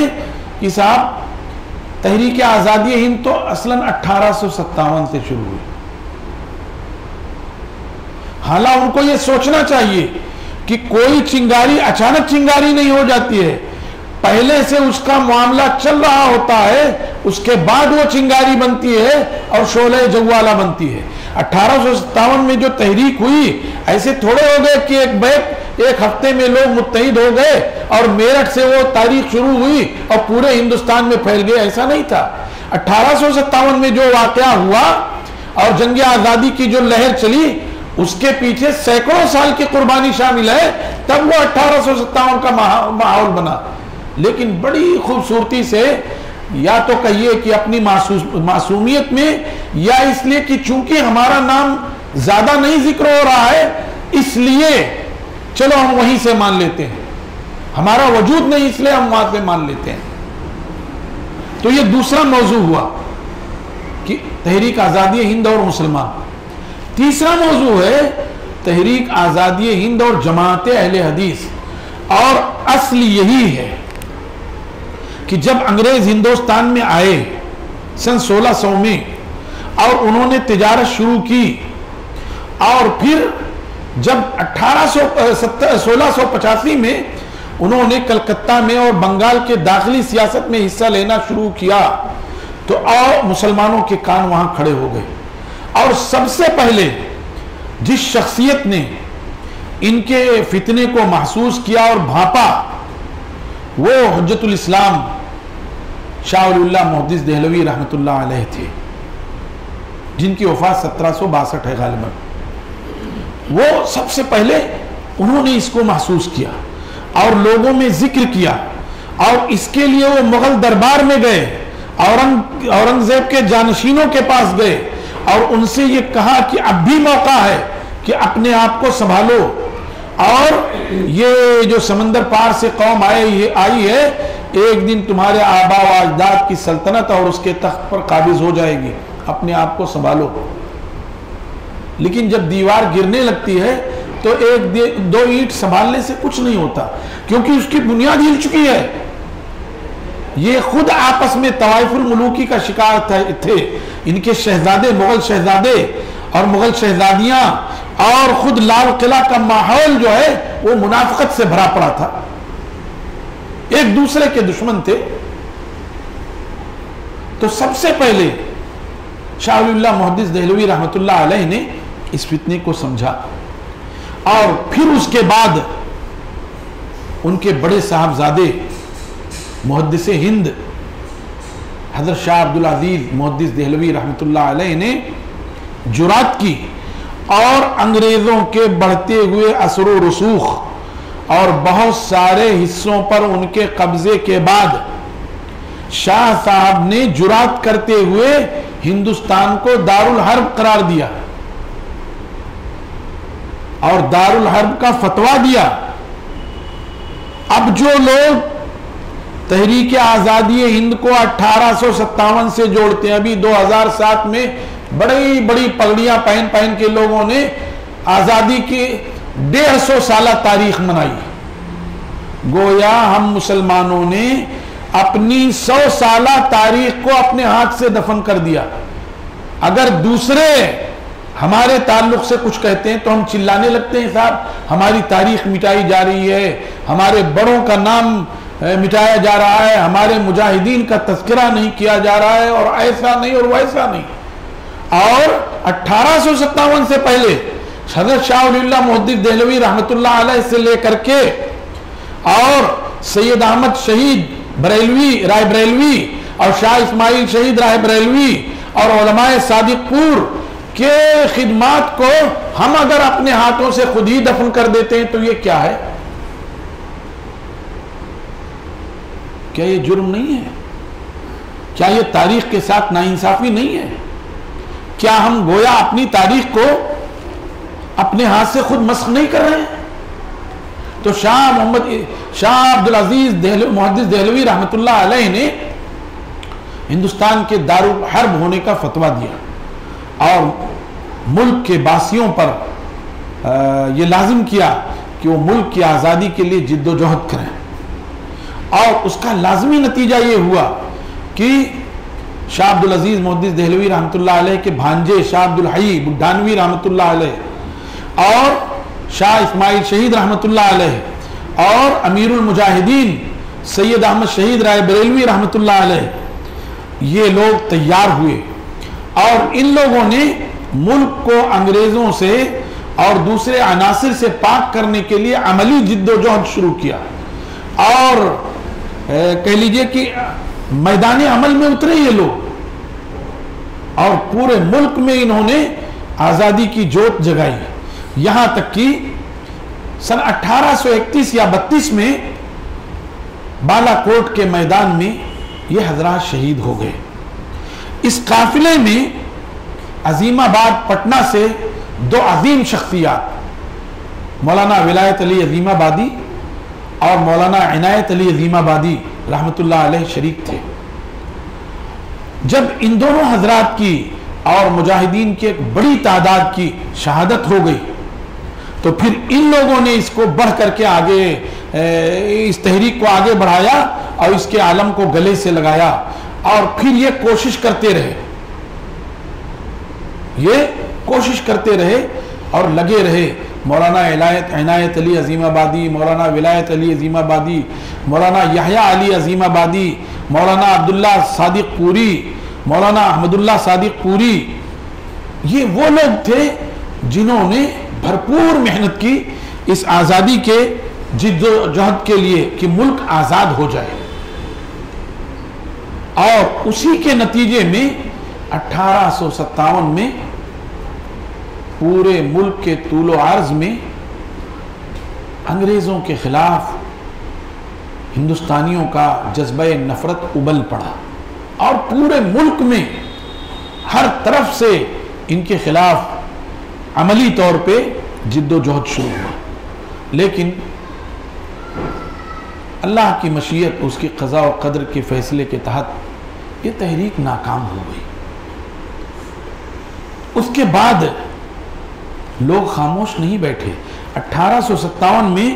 کہ صاحب تحریک آزادی ہند تو اصلاً 1857 سے شروع ہوئی۔ حالانکہ ان کو یہ سوچنا چاہیے کہ کوئی چنگاری اچانک چنگاری نہیں ہو جاتی ہے، پہلے سے اس کا معاملہ چل رہا ہوتا ہے، اس کے بعد وہ چنگاری بنتی ہے اور شعلہ جوالہ بنتی ہے۔ 1857 میں جو تحریک ہوئی، ایسے تھوڑے ہو گئے کہ ایک ہفتے میں لوگ متحد ہو گئے اور میرٹھ سے وہ تاریخ شروع ہوئی اور پورے ہندوستان میں پھیل گئے، ایسا نہیں تھا۔ 1857 میں جو واقعہ ہوا اور جنگ آزادی کی جو لہر چلی، اس کے پیچھے سینکڑوں سال کی قربانی شامل ہے، تب وہ 1857 کا ماحول بنا۔ لیکن بڑی خوبصورتی سے، یا تو کہیے کہ اپنی معصومیت میں، یا اس لیے کہ چونکہ ہمارا نام زیادہ نہیں ذکر ہو رہا ہے، اس لیے چلو ہم وہیں سے مان لیتے ہیں، ہمارا وجود نہیں اس لیے ہم وہاں سے مان لیتے ہیں۔ تو یہ دوسرا موضوع ہوا کہ تحریک آزادی ہند اور مسلمان۔ تیسرا موضوع ہے تحریک آزادی ہند اور جماعت اہل حدیث، اور اصل یہی ہے کہ جب انگریز ہندوستان میں آئے سن 1600 میں اور انہوں نے تجارت شروع کی، اور پھر جب 1685 میں انہوں نے کلکتہ میں اور بنگال کے داخلی سیاست میں حصہ لینا شروع کیا، تو اور مسلمانوں کے کان وہاں کھڑے ہو گئے، اور سب سے پہلے جس شخصیت نے ان کے فتنے کو محسوس کیا اور بھانپا، وہ حجت الاسلام شاہ ولی اللہ محدث دہلوی رحمۃ اللہ علیہ تھے، جن کی وفات 1762 ہے غالباً۔ وہ سب سے پہلے انہوں نے اس کو محسوس کیا اور لوگوں میں ذکر کیا، اور اس کے لیے وہ مغل دربار میں گئے، اورنگزیب کے جانشینوں کے پاس گئے اور ان سے یہ کہا کہ اب بھی موقع ہے کہ اپنے آپ کو سنبھالو، اور یہ جو سمندر پار سے قوم آئی ہے، ایک دن تمہارے آبا و اجداد کی سلطنت اور اس کے تخت پر قابض ہو جائے گی، اپنے آپ کو سنبھالو۔ لیکن جب دیوار گرنے لگتی ہے تو ایک دو اینٹ سنبھالنے سے کچھ نہیں ہوتا، کیونکہ اس کی بنیاد ہل چکی ہے۔ یہ خود آپس میں طوائف الملوکی کا شکار تھے، ان کے شہزادے، مغل شہزادے اور مغل شہزادیاں، اور خود لال قلعہ کا ماحول جو ہے وہ منافقت سے بھرا پڑا تھا، ایک دوسرے کے دشمن تھے۔ تو سب سے پہلے شاہ ولی اللہ محدث دہلوی رحمۃ اللہ علیہ نے اس فتنے کو سمجھا، اور پھر اس کے بعد ان کے بڑے صاحبزادے محدث ہند حضرت شاہ عبدالعزیز محدث دہلوی رحمۃ اللہ علیہ نے جرات کی، اور انگریزوں کے بڑھتے ہوئے اثر و رسوخ اور بہت سارے حصوں پر ان کے قبضے کے بعد شاہ صاحب نے جرات کرتے ہوئے ہندوستان کو دارالحرب قرار دیا اور دارالحرب کا فتویٰ دیا۔ اب جو لوگ تحریک آزادی ہند کو 1857 سے جوڑتے ہیں، ابھی 2007 میں بڑی بڑی پگڑیاں پہن پہن کے لوگوں نے آزادی کی 150 سالہ تاریخ منائی. گویا ہم مسلمانوں نے اپنی 100 سالہ تاریخ کو اپنے ہاتھ سے دفن کر دیا. اگر دوسرے ہمارے تعلق سے کچھ کہتے ہیں تو ہم چلانے لگتے ہیں صاحب ہماری تاریخ مٹائی جا رہی ہے, ہمارے بڑوں کا نام مٹایا جا رہا ہے, ہمارے مجاہدین کا تذکرہ نہیں کیا جا رہا ہے, اور ایسا نہیں اور ویسا نہیں. اور 1857 سے پہلے حضرت شاہ ولی اللہ محدث دہلوی رحمۃ اللہ علیہ سے لے کر کے اور سید احمد شہید بریلوی رائے بریلوی اور شاہ اسماعیل شہید رائے بریلوی اور علماء صادق پور کے خدمات کو ہم اگر اپنے ہاتھوں سے خود ہی دفن کر دیتے ہیں تو یہ کیا ہے؟ کیا یہ جرم نہیں ہے؟ کیا یہ تاریخ کے ساتھ ناانصافی نہیں ہے؟ کیا ہم گویا اپنی تاریخ کو اپنے ہاتھ سے خود مسخ نہیں کر رہے ہیں؟ تو شاہ عبدالعزیز محدث دہلوی رحمۃ اللہ علیہ نے ہندوستان کے دارالحرب ہونے کا فتویٰ دیا اور ملک کے باسیوں پر یہ لازم کیا کہ وہ ملک کی آزادی کے لیے جد و جہد کریں. اور اس کا لازمی نتیجہ یہ ہوا کہ شاہ عبدالعزیز محدث دہلوی رحمۃ اللہ علیہ کے بھانجے شاہ عبدالحی بڈھانوی رحمۃ اللہ علیہ اور شاہ اسماعیل شہید رحمۃ اللہ علیہ اور امیر المجاہدین سید احمد شہید رائے بریلوی رحمۃ اللہ علیہ یہ لوگ تیار ہوئے اور ان لوگوں نے ملک کو انگریزوں سے اور دوسرے عناصر سے پاک کرنے کے لیے عملی جد و جہد شروع کیا اور کہہ لیجئے کہ میدان عمل میں اترے یہ لوگ اور پورے ملک میں انہوں نے آزادی کی جوت جگائی. یہاں تک کہ سن 1831 یا 32 میں بالا کوٹ کے میدان میں یہ حضرات شہید ہو گئے. اس قافلے میں عظیم آباد پٹنہ سے 2 عظیم شخصیات مولانا ولایت علی عظیم آبادی اور مولانا عنایت علی عظیم آبادی رحمت اللہ علیہ شریک تھے. جب ان دونوں حضرات کی اور مجاہدین کی ایک بڑی تعداد کی شہادت ہو گئی تو پھر ان لوگوں نے اس کو بڑھ کر کے آگے اس تحریک کو آگے بڑھایا اور اس کے عالم کو گلے سے لگایا اور پھر یہ کوشش کرتے رہے اور لگے رہے. مولانا عنایت علی عظیم آبادی, مولانا ولایت علی عظیم آبادی, مولانا یحییٰ علی عظیم آبادی, مولانا عبداللہ صادق پوری, مولانا احمد اللہ صادق پوری, یہ وہ لوگ تھے جنہوں نے بھرپور محنت کی اس آزادی کے جد و جہد کے لیے کہ ملک آزاد ہو جائے. اور اسی کے نتیجے میں 1857 میں پورے ملک کے طول و عرض میں انگریزوں کے خلاف ہندوستانیوں کا جذبہ نفرت ابل پڑا اور پورے ملک میں ہر طرف سے ان کے خلاف عملی طور پہ جد و جہد شروع ہوا. لیکن اللہ کی مشیت اس کی قضاء و قدر کے فیصلے کے تحت یہ تحریک ناکام ہو گئی. اس کے بعد لوگ خاموش نہیں بیٹھے. 1857 میں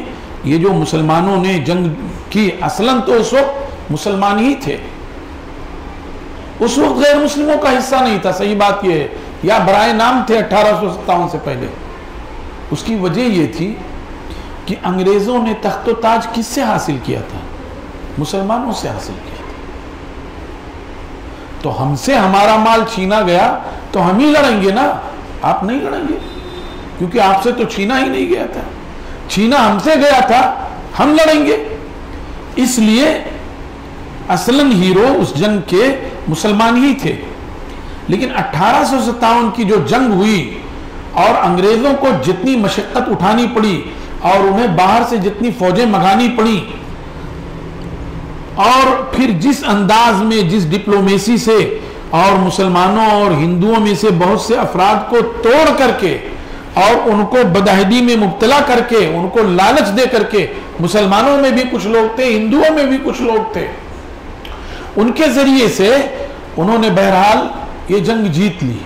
یہ جو مسلمانوں نے جنگ کی اصلاً تو اس وقت مسلمان ہی تھے, اس وقت غیر مسلموں کا حصہ نہیں تھا, صحیح بات یہ ہے, یا برائے نام تھے 1857 سے پہلے. اس کی وجہ یہ تھی کہ انگریزوں نے تخت و تاج کس سے حاصل کیا تھا؟ مسلمانوں سے حاصل کیا تھا. تو ہم سے ہمارا مال چھینا گیا تو ہم ہی لڑیں گے نا, آپ نہیں لڑیں گے, کیونکہ آپ سے تو چھینا ہی نہیں گیا تھا, چھینا ہم سے گیا تھا, ہم لڑیں گے. اس لیے اصلاً ہیرو اس جنگ کے مسلمان ہی تھے. لیکن 1857 کی جو جنگ ہوئی اور انگریزوں کو جتنی مشقت اٹھانی پڑی اور انہیں باہر سے جتنی فوجیں منگانی پڑی اور پھر جس انداز میں جس ڈپلومیسی سے اور مسلمانوں اور ہندوؤں میں سے بہت سے افراد کو توڑ کر کے اور ان کو بدعہدی میں مبتلا کر کے ان کو لالچ دے کر کے, مسلمانوں میں بھی کچھ لوگ تھے, ہندوؤں میں بھی کچھ لوگ تھے, ان کے ذریعے سے انہوں نے بہرحال یہ جنگ جیت لی.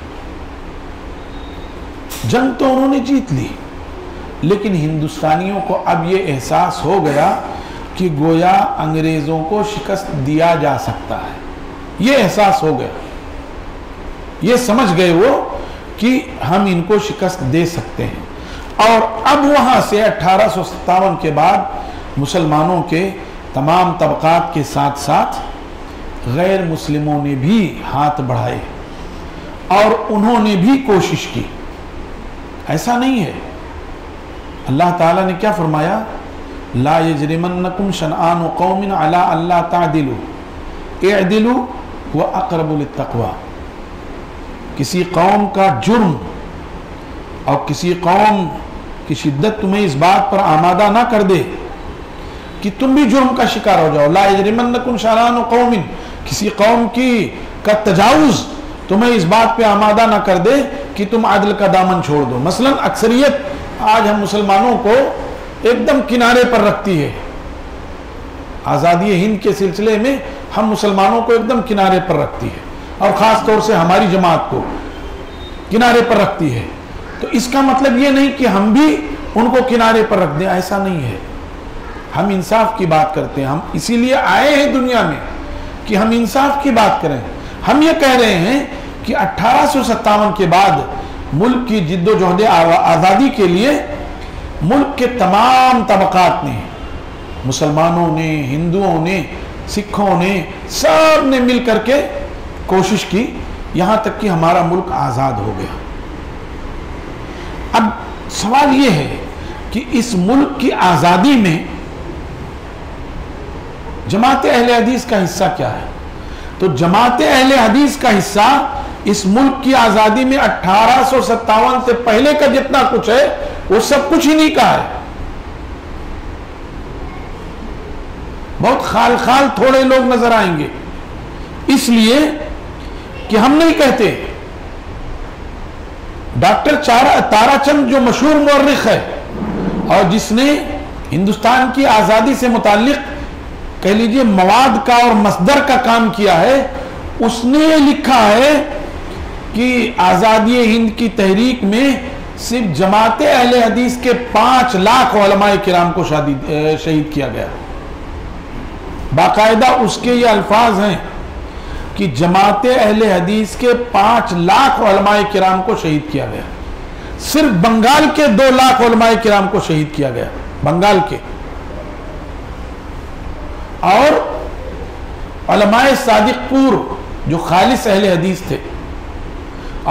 جنگ تو انہوں نے جیت لی، لیکن ہندوستانیوں کو اب یہ احساس ہو گیا کہ گویا انگریزوں کو شکست دیا جا سکتا ہے، یہ احساس ہو گیا، یہ سمجھ گئے وہ کہ ہم ان کو شکست دے سکتے ہیں۔ اور اب وہاں سے 1857 کے بعد مسلمانوں کے تمام طبقات کے ساتھ ساتھ غیر مسلموں نے بھی ہاتھ بڑھائے اور انہوں نے بھی کوشش کی۔ ایسا نہیں ہے، اللہ تعالیٰ نے کیا فرمایا؟ لا یجرمنکم شنآن قوم علی الا تعدلوا اعدلوا واقرب للتقوی۔ کسی قوم کا جرم اور کسی قوم کی شدت تمہیں اس بات پر آمادہ نہ کر دے کہ تم بھی جرم کا شکار ہو جاؤ۔ لا یجرمنکم شنآن قوم، کسی قوم کا تجاوز تمہیں اس بات پہ آمادہ نہ کر دے کہ تم عدل کا دامن چھوڑ دو۔ مثلا اکثریت آج ہم مسلمانوں کو ایک دم کنارے پر رکھتی ہے، آزادی ہند کے سلسلے میں ہم مسلمانوں کو ایک دم کنارے پر رکھتی ہے، اور خاص طور سے ہماری جماعت کو کنارے پر رکھتی ہے۔ تو اس کا مطلب یہ نہیں کہ ہم بھی ان کو کنارے پر رکھ دیں، ایسا نہیں ہے۔ ہم انصاف کی بات کرتے ہیں، ہم اسی لیے آئے ہیں دنیا میں کہ ہم انصاف کی بات کریں۔ ہم یہ کہہ رہے ہیں کہ 1857 کے بعد ملک کی جد و جہد آزادی کے لیے ملک کے تمام طبقات نے، مسلمانوں نے، ہندوؤں نے، سکھوں نے، سب نے مل کر کے کوشش کی، یہاں تک کہ ہمارا ملک آزاد ہو گیا۔ اب سوال یہ ہے کہ اس ملک کی آزادی میں جماعت اہل حدیث کا حصہ کیا ہے؟ تو جماعت اہل حدیث کا حصہ اس ملک کی آزادی میں 1857 سے پہلے کا جتنا کچھ ہے وہ سب کچھ ہی نہیں کا ہے۔ بہت خال خال تھوڑے لوگ نظر آئیں گے، اس لیے کہ ہم نہیں کہتے۔ ڈاکٹر تارا چند جو مشہور مورخ ہے اور جس نے ہندوستان کی آزادی سے متعلق کہہ لیجئے مواد کا اور مصدر کا کام کیا ہے، اس نے لکھا ہے کہ آزادی ہند کی تحریک میں صرف جماعت اہل حدیث کے 5 لاکھ علماء کرام کو شہید کیا گیا۔ باقاعدہ اس کے یہ الفاظ ہیں کہ جماعت اہل حدیث کے 5 لاکھ علماء کرام کو شہید کیا گیا۔ صرف بنگال کے 2 لاکھ علماء کرام کو شہید کیا گیا، بنگال کے۔ اور علماء صادق پور جو خالص اہل حدیث تھے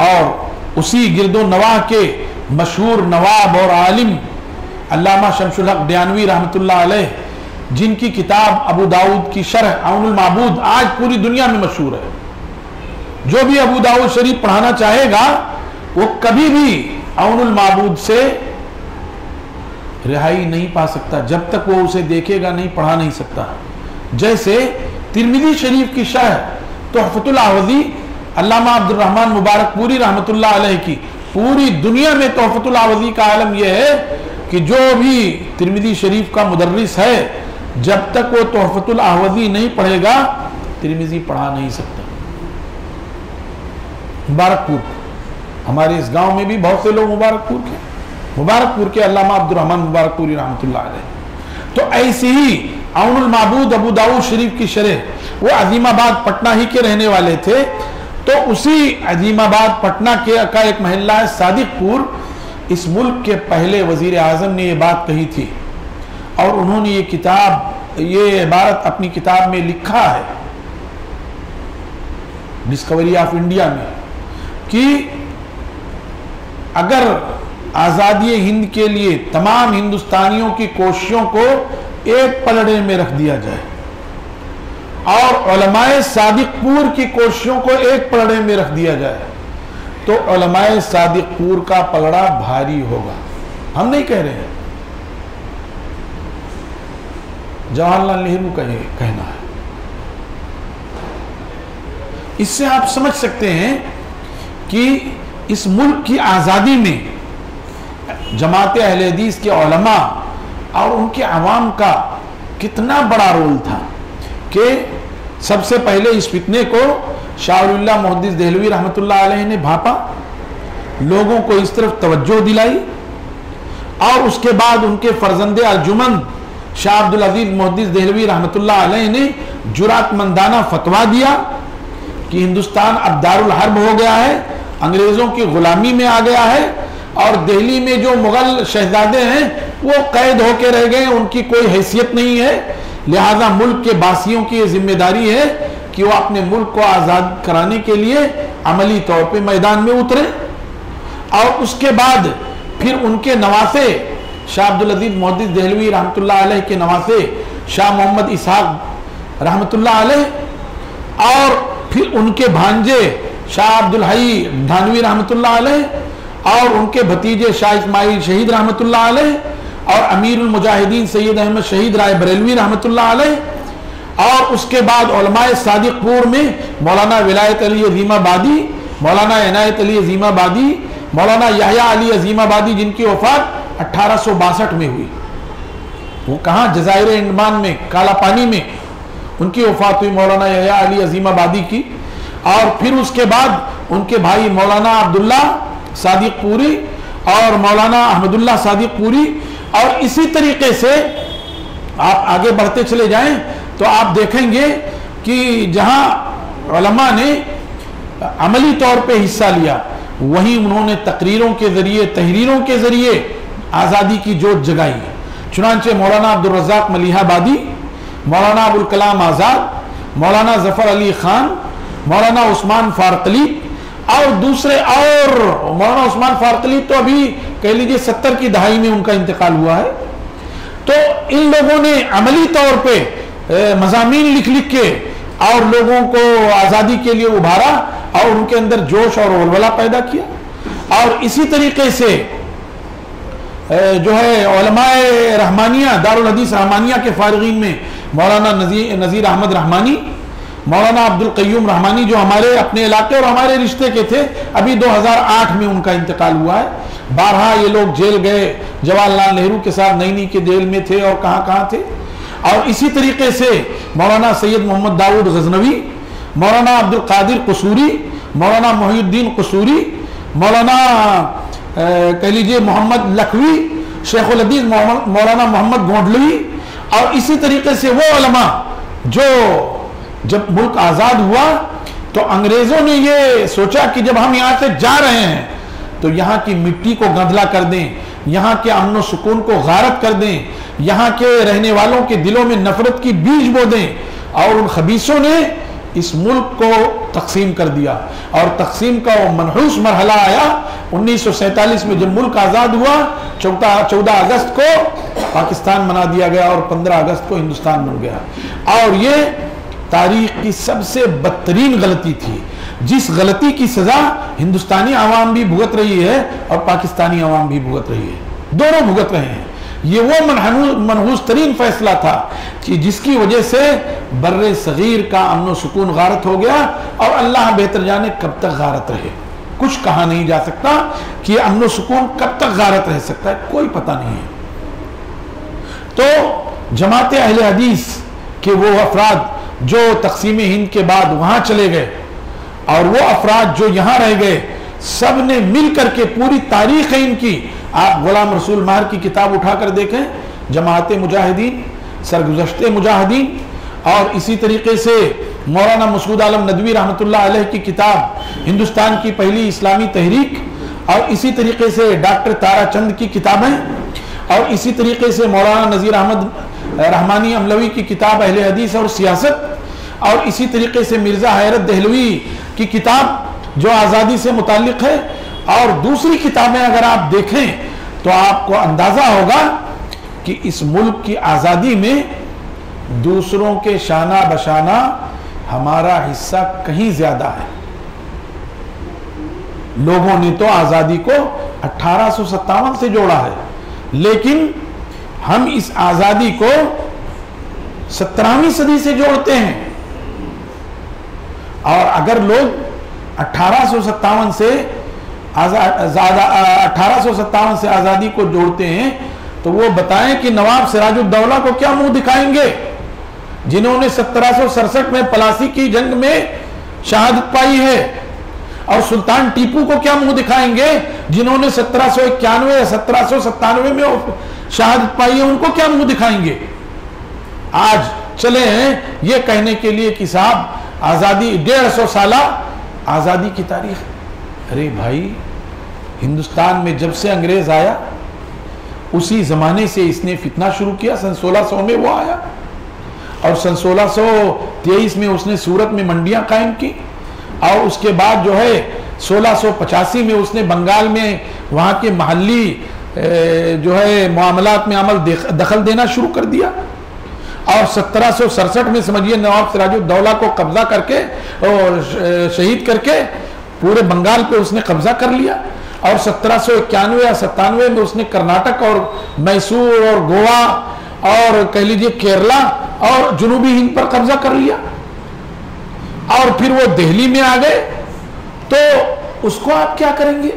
اور اسی گرد و نواح کے مشہور نواب اور عالم علامہ شمس الحق دیانوی رحمۃ اللہ علیہ، جن کی کتاب ابو داؤد کی شرح عون المعبود آج پوری دنیا میں مشہور ہے۔ جو بھی ابو داؤد شریف پڑھانا چاہے گا وہ کبھی بھی عون المعبود سے رہائی نہیں پا سکتا، جب تک وہ اسے دیکھے گا نہیں پڑھا نہیں سکتا۔ جیسے ترمذی شریف کی شرح تحفۃ الاحوذی علامہ عبد الرحمن مبارک پوری رحمۃ اللہ علیہ کی، پوری دنیا میں تحفۃ الاحوذی کا عالم یہ ہے کہ جو بھی ترمذی شریف کا مدرس ہے جب تک وہ تحفۃ الاحوذی نہیں پڑھے گا ترمذی پڑھا نہیں سکتا۔ مبارک پور، ہمارے اس گاؤں میں بھی بہت سے لوگ مبارک پور کے علامہ عبد الرحمن مبارک پوری رحمۃ اللہ علیہ۔ تو ایسے ہی عون المعبود ابو داؤد شریف کی شرح، وہ عظیم آباد پٹنہ ہی کے رہنے والے تھے، تو اسی عظیم آباد پٹنہ کا ایک محلہ ہے صادق پور، اس ملک کے پہلے وزیر اعظم نے یہ بات کہی تھی، اور انہوں نے یہ عبارت اپنی کتاب میں لکھا ہے ڈسکوری آف انڈیا میں، کہ اگر آزادی ہند کے لیے تمام ہندوستانیوں کی کوششوں کو ایک پلڑے میں رکھ دیا جائے اور علماء صادق پور کی کوششوں کو ایک پلڑے میں رکھ دیا جائے تو علماء صادق پور کا پلڑا بھاری ہوگا۔ ہم نہیں کہہ رہے ہیں، جواہر لال نہرو کا یہ کہنا ہے۔ اس سے آپ سمجھ سکتے ہیں کہ اس ملک کی آزادی میں جماعت اہل حدیث کے علماء اور ان کے عوام کا کتنا بڑا رول تھا کہ سب سے پہلے اس فتنے کو شاہ ولی اللہ محدث دہلوی رحمۃ اللہ علیہ نے بھانپا، لوگوں کو اس طرف توجہ دلائی، اور اس کے بعد ان کے فرزند ارجمند شاہ عبدالعزیز محدث دہلوی رحمۃ اللہ علیہ نے جرات مندانہ فتویٰ دیا کہ ہندوستان اب دارالحرب ہو گیا ہے، انگریزوں کی غلامی میں آ گیا ہے، اور دہلی میں جو مغل شہزادے ہیں وہ قید ہو کے رہ گئے، ان کی کوئی حیثیت نہیں ہے، لہذا ملک کے باسیوں کی یہ ذمہ داری ہے کہ وہ اپنے ملک کو آزاد کرانے کے لیے عملی طور پہ میدان میں اترے۔ اور اس کے بعد پھر ان کے نواسے شاہ عبدالعزیز محدث دہلوی رحمۃ اللہ علیہ کے نواسے شاہ محمد اسحاق رحمۃ اللہ علیہ، اور پھر ان کے بھانجے شاہ عبدالحی دھانوی رحمۃ اللہ علیہ، اور ان کے بھتیجے شاہ اسماعیل شہید رحمۃ اللہ علیہ، اور امیر المجاہدین سید احمد شہید رائے بریلوی رحمۃ اللہ علیہ، اور اس کے بعد علماء صادق پور میں مولانا ولایت علی عظیم آبادی، مولانا عنایت علی عظیم آبادی، مولانا یحییٰ علی عظیم آبادی، جن کی وفات 1862 میں ہوئی۔ وہ کہاں؟ جزائر انڈمان میں، کالا پانی میں ان کی وفات ہوئی، مولانا یحییٰ علی عظیم آبادی کی۔ اور پھر اس کے بعد ان کے بھائی مولانا عبداللہ صادق پوری اور مولانا احمد اللہ صادق پوری، اور اسی طریقے سے آپ آگے بڑھتے چلے جائیں تو آپ دیکھیں گے کہ جہاں علماء نے عملی طور پہ حصہ لیا، وہیں انہوں نے تقریروں کے ذریعے، تحریروں کے ذریعے آزادی کی جوت جگائی ہے۔ چنانچہ مولانا عبدالرزاق ملیح آبادی، مولانا ابوالکلام آزاد، مولانا ظفر علی خان، مولانا عثمان فارق علی، اور دوسرے، اور مولانا عثمان فارق علی تو ابھی کہہ لیجئے 70 کی دہائی میں ان کا انتقال ہوا ہے۔ تو ان لوگوں نے عملی طور پہ مضامین لکھ کے اور لوگوں کو آزادی کے لیے ابھارا، اور ان کے اندر جوش اور ولولہ پیدا کیا۔ اور اسی طریقے سے جو ہے علماء رحمانیہ، دارالحدیث رحمانیہ کے فارغین میں مولانا نذیر احمد رحمانی، مولانا عبدالقیوم رحمانی، جو ہمارے اپنے علاقے اور ہمارے رشتے کے تھے، ابھی 2008 میں ان کا انتقال ہوا ہے۔ بارہا یہ لوگ جیل گئے، جواہر لال نہرو کے ساتھ نئی نئی کے جیل میں تھے اور کہاں کہاں تھے۔ اور اسی طریقے سے مولانا سید محمد داؤد غزنوی، مولانا عبدالقادر قصوری، مولانا محی الدین قصوری، مولانا کہہ لیجئے محمد لکھوی، شیخ الحدیث مولانا محمد گونڈلوی، اور اسی طریقے سے وہ علماء جو جب ملک آزاد ہوا تو انگریزوں نے یہ سوچا کہ جب ہم یہاں سے جا رہے ہیں تو یہاں کی مٹی کو گندلا کر دیں، یہاں کے امن و سکون کو غارت کر دیں، یہاں کے رہنے والوں کے دلوں میں نفرت کی بیج بو دیں، اور ان خبیثوں نے اس ملک کو تقسیم کر دیا۔ اور تقسیم کا وہ منحوس مرحلہ آیا 1947 میں، جب ملک آزاد ہوا 14 اگست کو پاکستان بنا دیا گیا اور 15 اگست کو ہندوستان بن گیا۔ اور یہ تاریخ کی سب سے بدترین غلطی تھی، جس غلطی کی سزا ہندوستانی عوام بھی بھگت رہی ہے اور پاکستانی عوام بھی بھگت رہی ہے، دونوں بھگت رہے ہیں۔ یہ وہ منحوس ترین فیصلہ تھا کہ جس کی وجہ سے بر صغیر کا امن و سکون غارت ہو گیا، اور اللہ بہتر جانے کب تک غارت رہے۔ کچھ کہا نہیں جا سکتا کہ یہ امن و سکون کب تک غارت رہ سکتا ہے، کوئی پتہ نہیں ہے۔ تو جماعت اہل حدیث کے وہ افراد جو تقسیم ہند کے بعد وہاں چلے گئے، اور وہ افراد جو یہاں رہ گئے، سب نے مل کر کے پوری تاریخ ان کی، آپ غلام رسول ماہر کی کتاب اٹھا کر دیکھیں، جماعت مجاہدین، سرگزشت مجاہدین، اور اسی طریقے سے مولانا مسعود عالم ندوی رحمۃ اللہ علیہ کی کتاب ہندوستان کی پہلی اسلامی تحریک، اور اسی طریقے سے ڈاکٹر تارا چند کی کتابیں، اور اسی طریقے سے مولانا نذیر احمد رحمانی املوی کی کتاب اہل حدیث اور سیاست، اور اسی طریقے سے مرزا حیرت دہلوی کی کتاب جو آزادی سے متعلق ہے، اور دوسری کتابیں اگر آپ دیکھیں تو آپ کو اندازہ ہوگا کہ اس ملک کی آزادی میں دوسروں کے شانہ بشانہ ہمارا حصہ کہیں زیادہ ہے۔ لوگوں نے تو آزادی کو 1857 سے جوڑا ہے، لیکن ہم اس آزادی کو 17ویں صدی سے جوڑتے ہیں، اور اگر لوگ 1857 سے آزادی کو جوڑتے ہیں تو وہ بتائیں کہ نواب سراج الدولہ کو کیا منہ دکھائیں گے، جنہوں نے 1767 میں پلاسی کی جنگ میں شہادت پائی ہے، اور سلطان ٹیپو کو کیا منہ دکھائیں گے جنہوں نے 1791 یا 1797 میں شہادت پائی ہے، ان کو کیا منہ دکھائیں گے؟ آج چلے ہیں یہ کہنے کے لیے کہ صاحب آزادی 150 سالہ آزادی کی تاریخ. ارے بھائی، ہندوستان میں جب سے انگریز آیا اسی زمانے سے اس نے فتنہ شروع کیا. سن 1600 میں وہ آیا اور سن 1623 میں اس نے سورت میں منڈیاں قائم کی اور اس کے بعد جو ہے 1685 میں اس نے بنگال میں وہاں کے محلی جو ہے معاملات میں دخل دینا شروع کر دیا اور 1767 میں سمجھیے نواب سراج الدولہ کو قبضہ کر کے اور شہید کر کے پورے بنگال پہ اس نے قبضہ کر لیا اور 1791 یا 97 میں اس نے کرناٹک اور میسور اور گوا اور کہہ لیجیے کیرلا اور جنوبی ہند پر قبضہ کر لیا اور پھر وہ دہلی میں آ گئے. تو اس کو آپ کیا کریں گے؟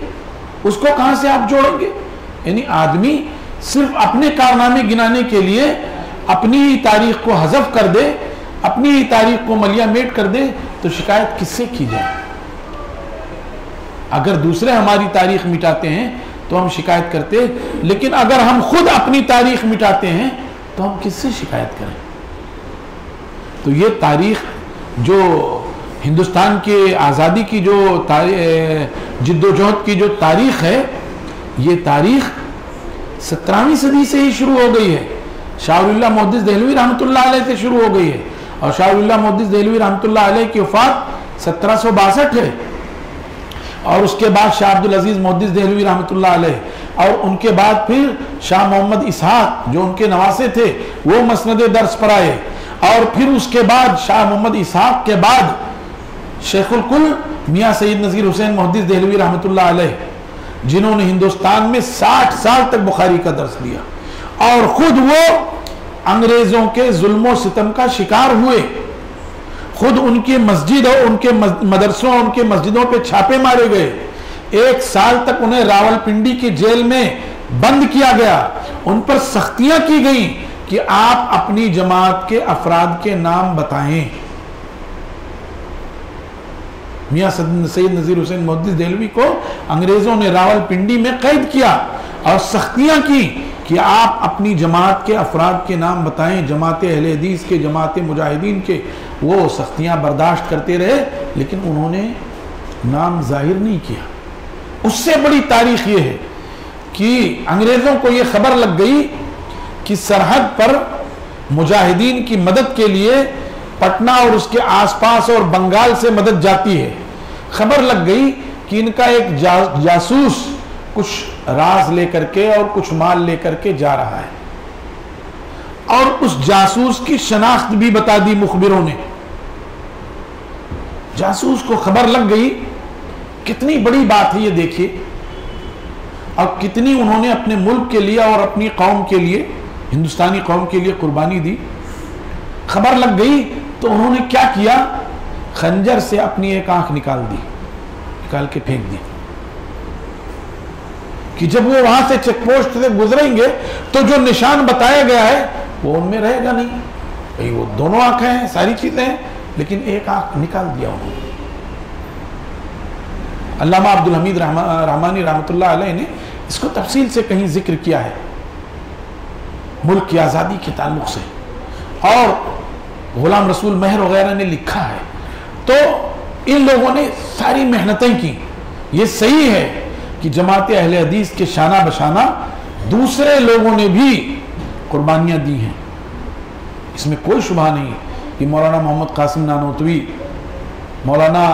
اس کو کہاں سے آپ جوڑیں گے؟ یعنی آدمی صرف اپنے کارنامے گنانے کے لیے اپنی ہی تاریخ کو حذف کر دے، اپنی ہی تاریخ کو ملیا میٹ کر دے تو شکایت کس سے کی جائے؟ اگر دوسرے ہماری تاریخ مٹاتے ہیں تو ہم شکایت کرتے، لیکن اگر ہم خود اپنی تاریخ مٹاتے ہیں تو ہم کس سے شکایت کریں؟ تو یہ تاریخ جو ہندوستان کے آزادی کی جو جد و جہد کی جو تاریخ ہے، یہ تاریخ 17ویں صدی سے ہی شروع ہو گئی ہے. شاہ ولی اللہ محدث دہلوی رحمۃ اللہ علیہ سے شروع ہو گئی ہے اور شاہ ولی اللہ محدث دہلوی رحمۃ اللہ علیہ کی وفات 1762 ہے اور اس کے بعد شاہ عبدالعزیز محدث دہلوی رحمۃ اللہ علیہ اور ان کے بعد پھر شاہ محمد اسحاق جو ان کے نواسے تھے وہ مسند درس پر آئے اور پھر اس کے بعد شاہ محمد اسحاق کے بعد شیخ الکل میاں سید نذیر حسین محدث دہلوی رحمۃ اللہ علیہ جنہوں نے ہندوستان میں 60 سال تک بخاری کا درس دیا اور خود وہ انگریزوں کے ظلم و ستم کا شکار ہوئے. خود ان کی مسجد اور ان کے مدرسوں اور ان کے مسجدوں پہ چھاپے مارے گئے. 1 سال تک انہیں راول پنڈی کی جیل میں بند کیا گیا. ان پر سختیاں کی گئیں کہ آپ اپنی جماعت کے افراد کے نام بتائیں. میاں سید نذیر حسین محدث دہلوی کو انگریزوں نے راول پنڈی میں قید کیا اور سختیاں کی کہ آپ اپنی جماعت کے افراد کے نام بتائیں. جماعت اہل حدیث کے، جماعت مجاہدین کے، وہ سختیاں برداشت کرتے رہے لیکن انہوں نے نام ظاہر نہیں کیا. اس سے بڑی تاریخ یہ ہے کہ انگریزوں کو یہ خبر لگ گئی کہ سرحد پر مجاہدین کی مدد کے لیے پٹنہ اور اس کے آس پاس اور بنگال سے مدد جاتی ہے. خبر لگ گئی کہ ان کا ایک جاسوس کچھ راز لے کر کے اور کچھ مال لے کر کے جا رہا ہے اور اس جاسوس کی شناخت بھی بتا دی مخبروں نے. جاسوس کو خبر لگ گئی. کتنی بڑی بات ہے یہ دیکھیے اور کتنی انہوں نے اپنے ملک کے لیے اور اپنی قوم کے لیے، ہندوستانی قوم کے لیے قربانی دی. خبر لگ گئی تو انہوں نے کیا کیا؟ خنجر سے اپنی ایک آنکھ نکال کے پھینک دی کہ جب وہ وہاں سے چیک پوسٹ سے گزریں گے تو جو نشان بتایا گیا ہے وہ ان میں رہے گا نہیں. بھئی وہ دونوں آنکھیں ہیں، ساری چیزیں ہیں، لیکن ایک آنکھ نکال دیا انہوں نے. علامہ عبدالحمید رحمانی رحمۃ اللہ علیہ نے اس کو تفصیل سے کہیں ذکر کیا ہے ملک کی آزادی کے تعلق سے اور غلام رسول مہر وغیرہ نے لکھا ہے. تو ان لوگوں نے ساری محنتیں کی. یہ صحیح ہے کہ جماعت اہل حدیث کے شانہ بشانہ دوسرے لوگوں نے بھی قربانیاں دی ہیں، اس میں کوئی شبہ نہیں کہ مولانا محمد قاسم نانوتوی، مولانا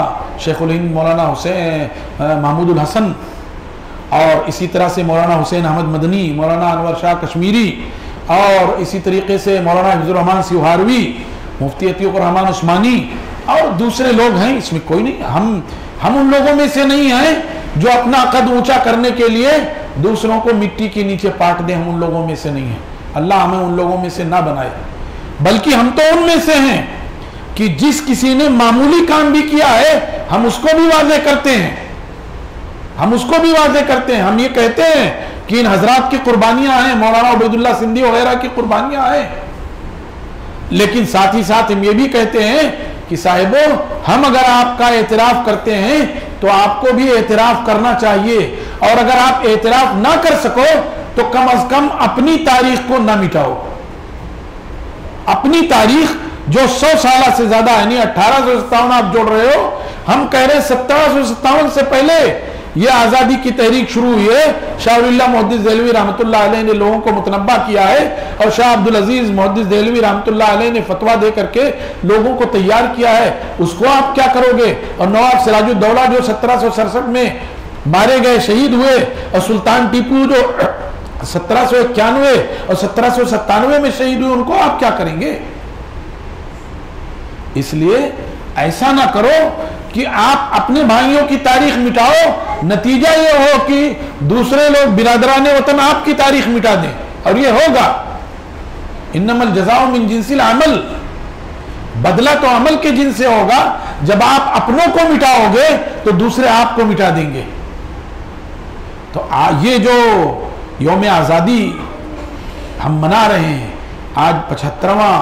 شیخ الہند مولانا حسین محمود الحسن اور اسی طرح سے مولانا حسین احمد مدنی، مولانا انور شاہ کشمیری اور اسی طریقے سے مولانا حفظ الرحمان سیوہاروی، مفتی عتیق الرحمان عثمانی اور دوسرے لوگ ہیں. اس میں کوئی نہیں. ہم ان لوگوں میں سے نہیں ہیں جو اپنا قد اونچا کرنے کے لیے دوسروں کو مٹی کے نیچے پاٹ دیں. ہم ان لوگوں میں سے نہیں ہیں. اللہ ہمیں ان لوگوں میں سے نہ بنائے، بلکہ ہم تو ان میں سے ہیں کہ جس کسی نے معمولی کام بھی کیا ہے ہم اس کو بھی واضح کرتے ہیں. ہم یہ کہتے ہیں کہ ان حضرات کی قربانیاں ہیں، مولانا عبید اللہ سندھی وغیرہ کی قربانیاں ہیں، لیکن ساتھ ہی ساتھ ہم یہ بھی کہتے ہیں کہ صاحبو ہم اگر آپ کا اعتراف کرتے ہیں تو آپ کو بھی اعتراف کرنا چاہیے، اور اگر آپ اعتراف نہ کر سکو تو کم از کم اپنی تاریخ کو نہ مٹاؤ. اپنی تاریخ جو 100 سالہ سے زیادہ ہے، یعنی 1857 آپ جوڑ رہے ہو، ہم کہہ رہے ہیں 1757 سے پہلے یہ آزادی کی تحریک شروع ہوئی ہے. شاہ ولی اللہ محدث دہلوی رحمۃ اللہ علیہ نے لوگوں کو متنبہ کیا ہے، اور شاہ عبدالعزیز محدث دہلوی رحمۃ اللہ علیہ نے فتویٰ دے کر کے لوگوں کو تیار کیا ہے. اس کو آپ کیا کرو گے؟ اور نواب سراج الدولہ جو 1767 میں مارے گئے، شہید ہوئے، اور سلطان ٹیپو جو 1791 اور 1797 میں شہید ہوئے، ان کو آپ کیا کریں گے؟ اس لیے ایسا نہ کرو کہ آپ اپنے بھائیوں کی تاریخ مٹاؤ، نتیجہ یہ ہو کہ دوسرے لوگ برادران وطن آپ کی تاریخ مٹا دیں. اور یہ ہوگا، انما الجزاء من جنس العمل، بدلہ تو عمل کے جنس سے ہوگا. جب آپ اپنوں کو مٹاؤ گے تو دوسرے آپ کو مٹا دیں گے. تو یہ جو یوم آزادی ہم منا رہے ہیں، آج 75واں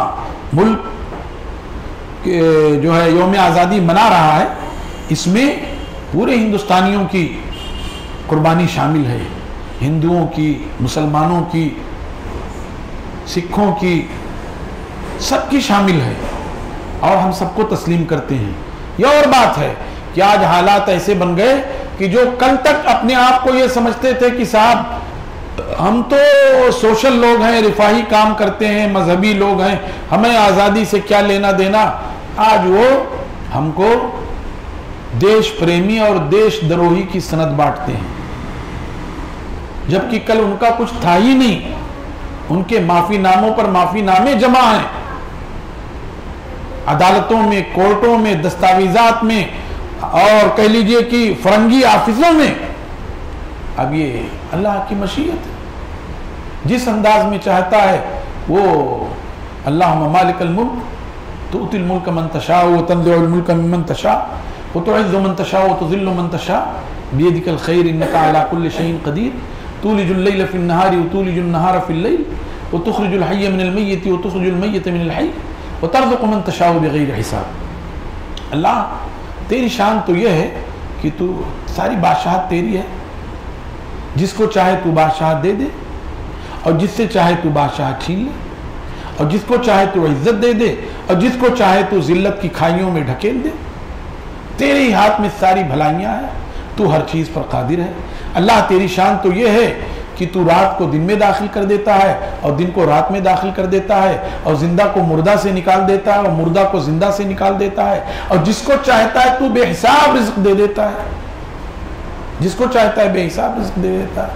ملک جو ہے یوم آزادی منا رہا ہے، اس میں پورے ہندوستانیوں کی قربانی شامل ہے، ہندوؤں کی، مسلمانوں کی، سکھوں کی، سب کی شامل ہے، اور ہم سب کو تسلیم کرتے ہیں. یہ اور بات ہے کہ آج حالات ایسے بن گئے کہ جو کل تک اپنے آپ کو یہ سمجھتے تھے کہ صاحب ہم تو سوشل لوگ ہیں، رفاہی کام کرتے ہیں، مذہبی لوگ ہیں، ہمیں آزادی سے کیا لینا دینا، آج وہ ہم کو دیش پریمی اور دیش دروہی کی سند بانٹتے ہیں، جبکہ کل ان کا کچھ تھا ہی نہیں. ان کے معافی ناموں پر معافی نامے جمع ہیں، عدالتوں میں، کورٹوں میں، دستاویزات میں، اور کہہ لیجئے کہ فرنگی آفسوں میں. اب یہ اللہ کی مشیت ہے، جس انداز میں چاہتا ہے وہ. اللہم مالک الملک تؤتی الملک من تشاء وتنزع الملک ممن تشاء وتعز من تشاء وتذل من تشاء بیدک الخیر انک علی کل شیء قدیر تولج اللیل فی النہار وتولج النہار فی اللیل وتخرج الحی من المیت وتخرج المیت من الحی وترزق من تشاء بغیر حساب. اللہ تیری شان تو یہ ہے کہ تو ساری بادشاہت تیری ہے، جس کو چاہے تو بادشاہت دے دے، اور جس سے چاہے تو بادشاہت چھین لے، اور جس کو چاہے تو عزت دے دے، اور جس کو چاہے تو ذلت کی کھائیوں میں ڈھکیل دے. تیرے ہی ہاتھ میں ساری بھلائیاں ہیں، تو ہر چیز پر قادر ہے. اللہ تیری شان تو یہ ہے کہ تو رات کو دن میں داخل کر دیتا ہے، اور دن کو رات میں داخل کر دیتا ہے، اور زندہ کو مردہ سے نکال دیتا ہے، اور مردہ کو زندہ سے نکال دیتا ہے، اور جس کو چاہتا ہے تو بے حساب رزق دے دیتا ہے، جس کو چاہتا ہے بے حساب رزق دے دیتا ہے.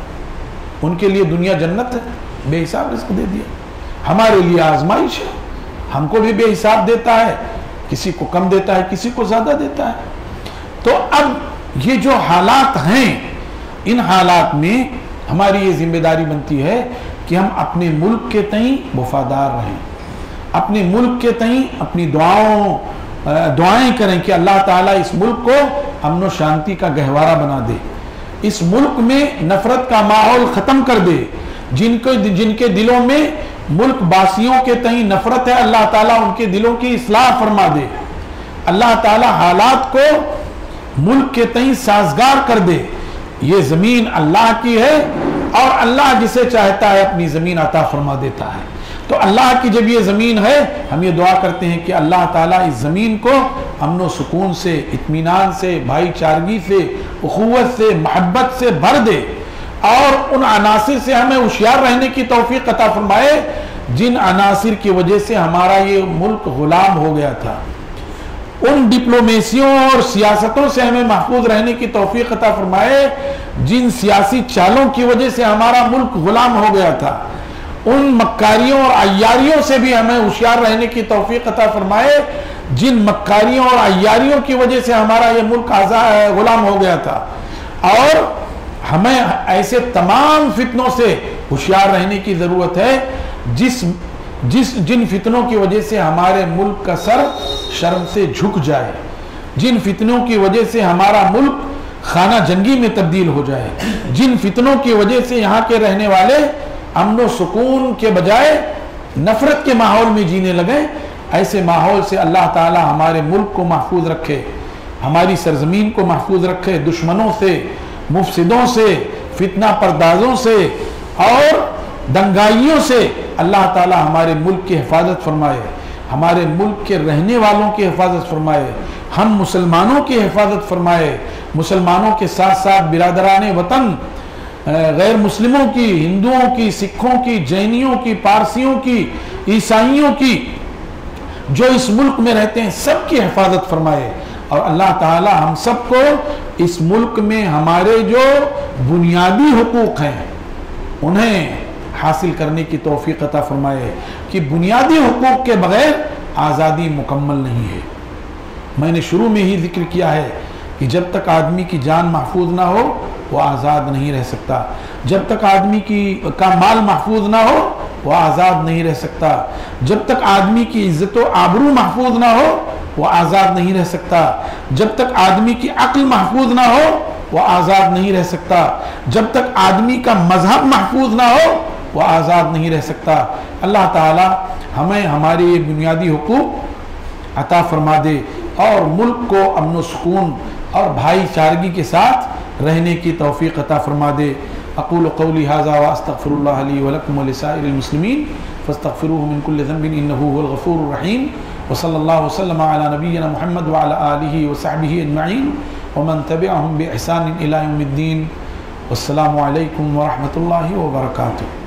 ان کے لیے دنیا جنت ہے، بے حساب رزق دے دیا. ہمارے لیے آزمائش ہے، ہم کو بھی بے حساب دیتا ہے، کسی کو کم دیتا ہے، کسی کو زیادہ دیتا ہے. تو اب یہ جو حالات ہیں، ان حالات میں ہماری یہ ذمہ داری بنتی ہے کہ ہم اپنے ملک کے تئیں وفادار رہیں، اپنے ملک کے تئیں اپنی دعائیں کریں کہ اللہ تعالیٰ اس ملک کو امن و شانتی کا گہوارہ بنا دے، اس ملک میں نفرت کا ماحول ختم کر دے. جن کے دلوں میں ملک باسیوں کے تئیں نفرت ہے، اللہ تعالیٰ ان کے دلوں کی اصلاح فرما دے. اللہ تعالیٰ حالات کو ملک کے تئیں سازگار کر دے. یہ زمین اللہ کی ہے، اور اللہ جسے چاہتا ہے اپنی زمین عطا فرما دیتا ہے. تو اللہ کی جب یہ زمین ہے، ہم یہ دعا کرتے ہیں کہ اللہ تعالیٰ اس زمین کو امن و سکون سے، اطمینان سے، بھائی چارگی سے، اخوت سے، محبت سے بھر دے، اور ان عناصر سے ہمیں ہوشیار رہنے کی توفیق عطا فرمائے جن عناصر کی وجہ سے ہمارا یہ ملک غلام ہو گیا تھا. ان ڈپلومیسیوں اور سیاستوں سے ہمیں محفوظ رہنے کی توفیق عطا فرمائے جن سیاسی چالوں کی وجہ سے ہمارا ملک غلام ہو گیا تھا. ان مکاریوں اور عیاریوں سے بھی ہمیں ہوشیار رہنے کی توفیق عطا فرمائے جن مکاریوں اور عیاریوں کی وجہ سے ہمارا یہ ملک غلام ہو گیا تھا. اور ہمیں ایسے تمام فتنوں سے ہوشیار رہنے کی ضرورت ہے جن فتنوں کی وجہ سے ہمارے ملک کا سر شرم سے جھک جائے، جن فتنوں کی وجہ سے ہمارا ملک خانہ جنگی میں تبدیل ہو جائے، جن فتنوں کی وجہ سے یہاں کے رہنے والے امن و سکون کے بجائے نفرت کے ماحول میں جینے لگے. ایسے ماحول سے اللہ تعالی ہمارے ملک کو محفوظ رکھے. ہماری سرزمین کو محفوظ رکھے دشمنوں سے، مفسدوں سے، فتنہ پردازوں سے اور دنگائیوں سے اللہ تعالی ہمارے ملک کی حفاظت فرمائے، ہمارے ملک کے رہنے والوں کی حفاظت فرمائے، ہم مسلمانوں کی حفاظت فرمائے، مسلمانوں کے ساتھ ساتھ برادران وطن غیر مسلموں کی، ہندوؤں کی، سکھوں کی، جینیوں کی، پارسیوں کی، عیسائیوں کی جو اس ملک میں رہتے ہیں سب کی حفاظت فرمائے، اور اللہ تعالی ہم سب کو اس ملک میں ہمارے جو بنیادی حقوق ہیں انہیں حاصل کرنے کی توفیق عطا فرمائے، کہ بنیادی حقوق کے بغیر آزادی مکمل نہیں ہے۔ میں نے شروع میں ہی ذکر کیا ہے کہ جب تک آدمی کی جان محفوظ نہ ہو وہ آزاد نہیں رہ سکتا، جب تک آدمی کا مال محفوظ نہ ہو وہ آزاد نہیں رہ سکتا، جب تک آدمی کی عزت و آبرو محفوظ نہ ہو وہ آزاد نہیں رہ سکتا، جب تک آدمی کی عقل محفوظ نہ ہو وہ آزاد نہیں رہ سکتا، جب تک آدمی کا مذہب محفوظ نہ ہو وہ آزاد نہیں رہ سکتا۔ اللہ تعالی ہمیں ہمارے یہ بنیادی حقوق عطا فرما دے اور ملک کو امن و سکون اور بھائی چارگی کے ساتھ رہنے کی توفیق عطا فرما دے۔ اقول قولی ھذا واستغفر اللہ لی ولکم ولسائر المسلمین فاستغفروہ من کل ذنب انہ هو الغفور الرحیم، وصلی اللہ وسلم علی نبینا محمد وعلی آلہ وصحبہ اجمعین ومن تبعہم بإحسان الی یوم الدین۔ والسلام علیکم ورحمۃ اللہ وبرکاتہ۔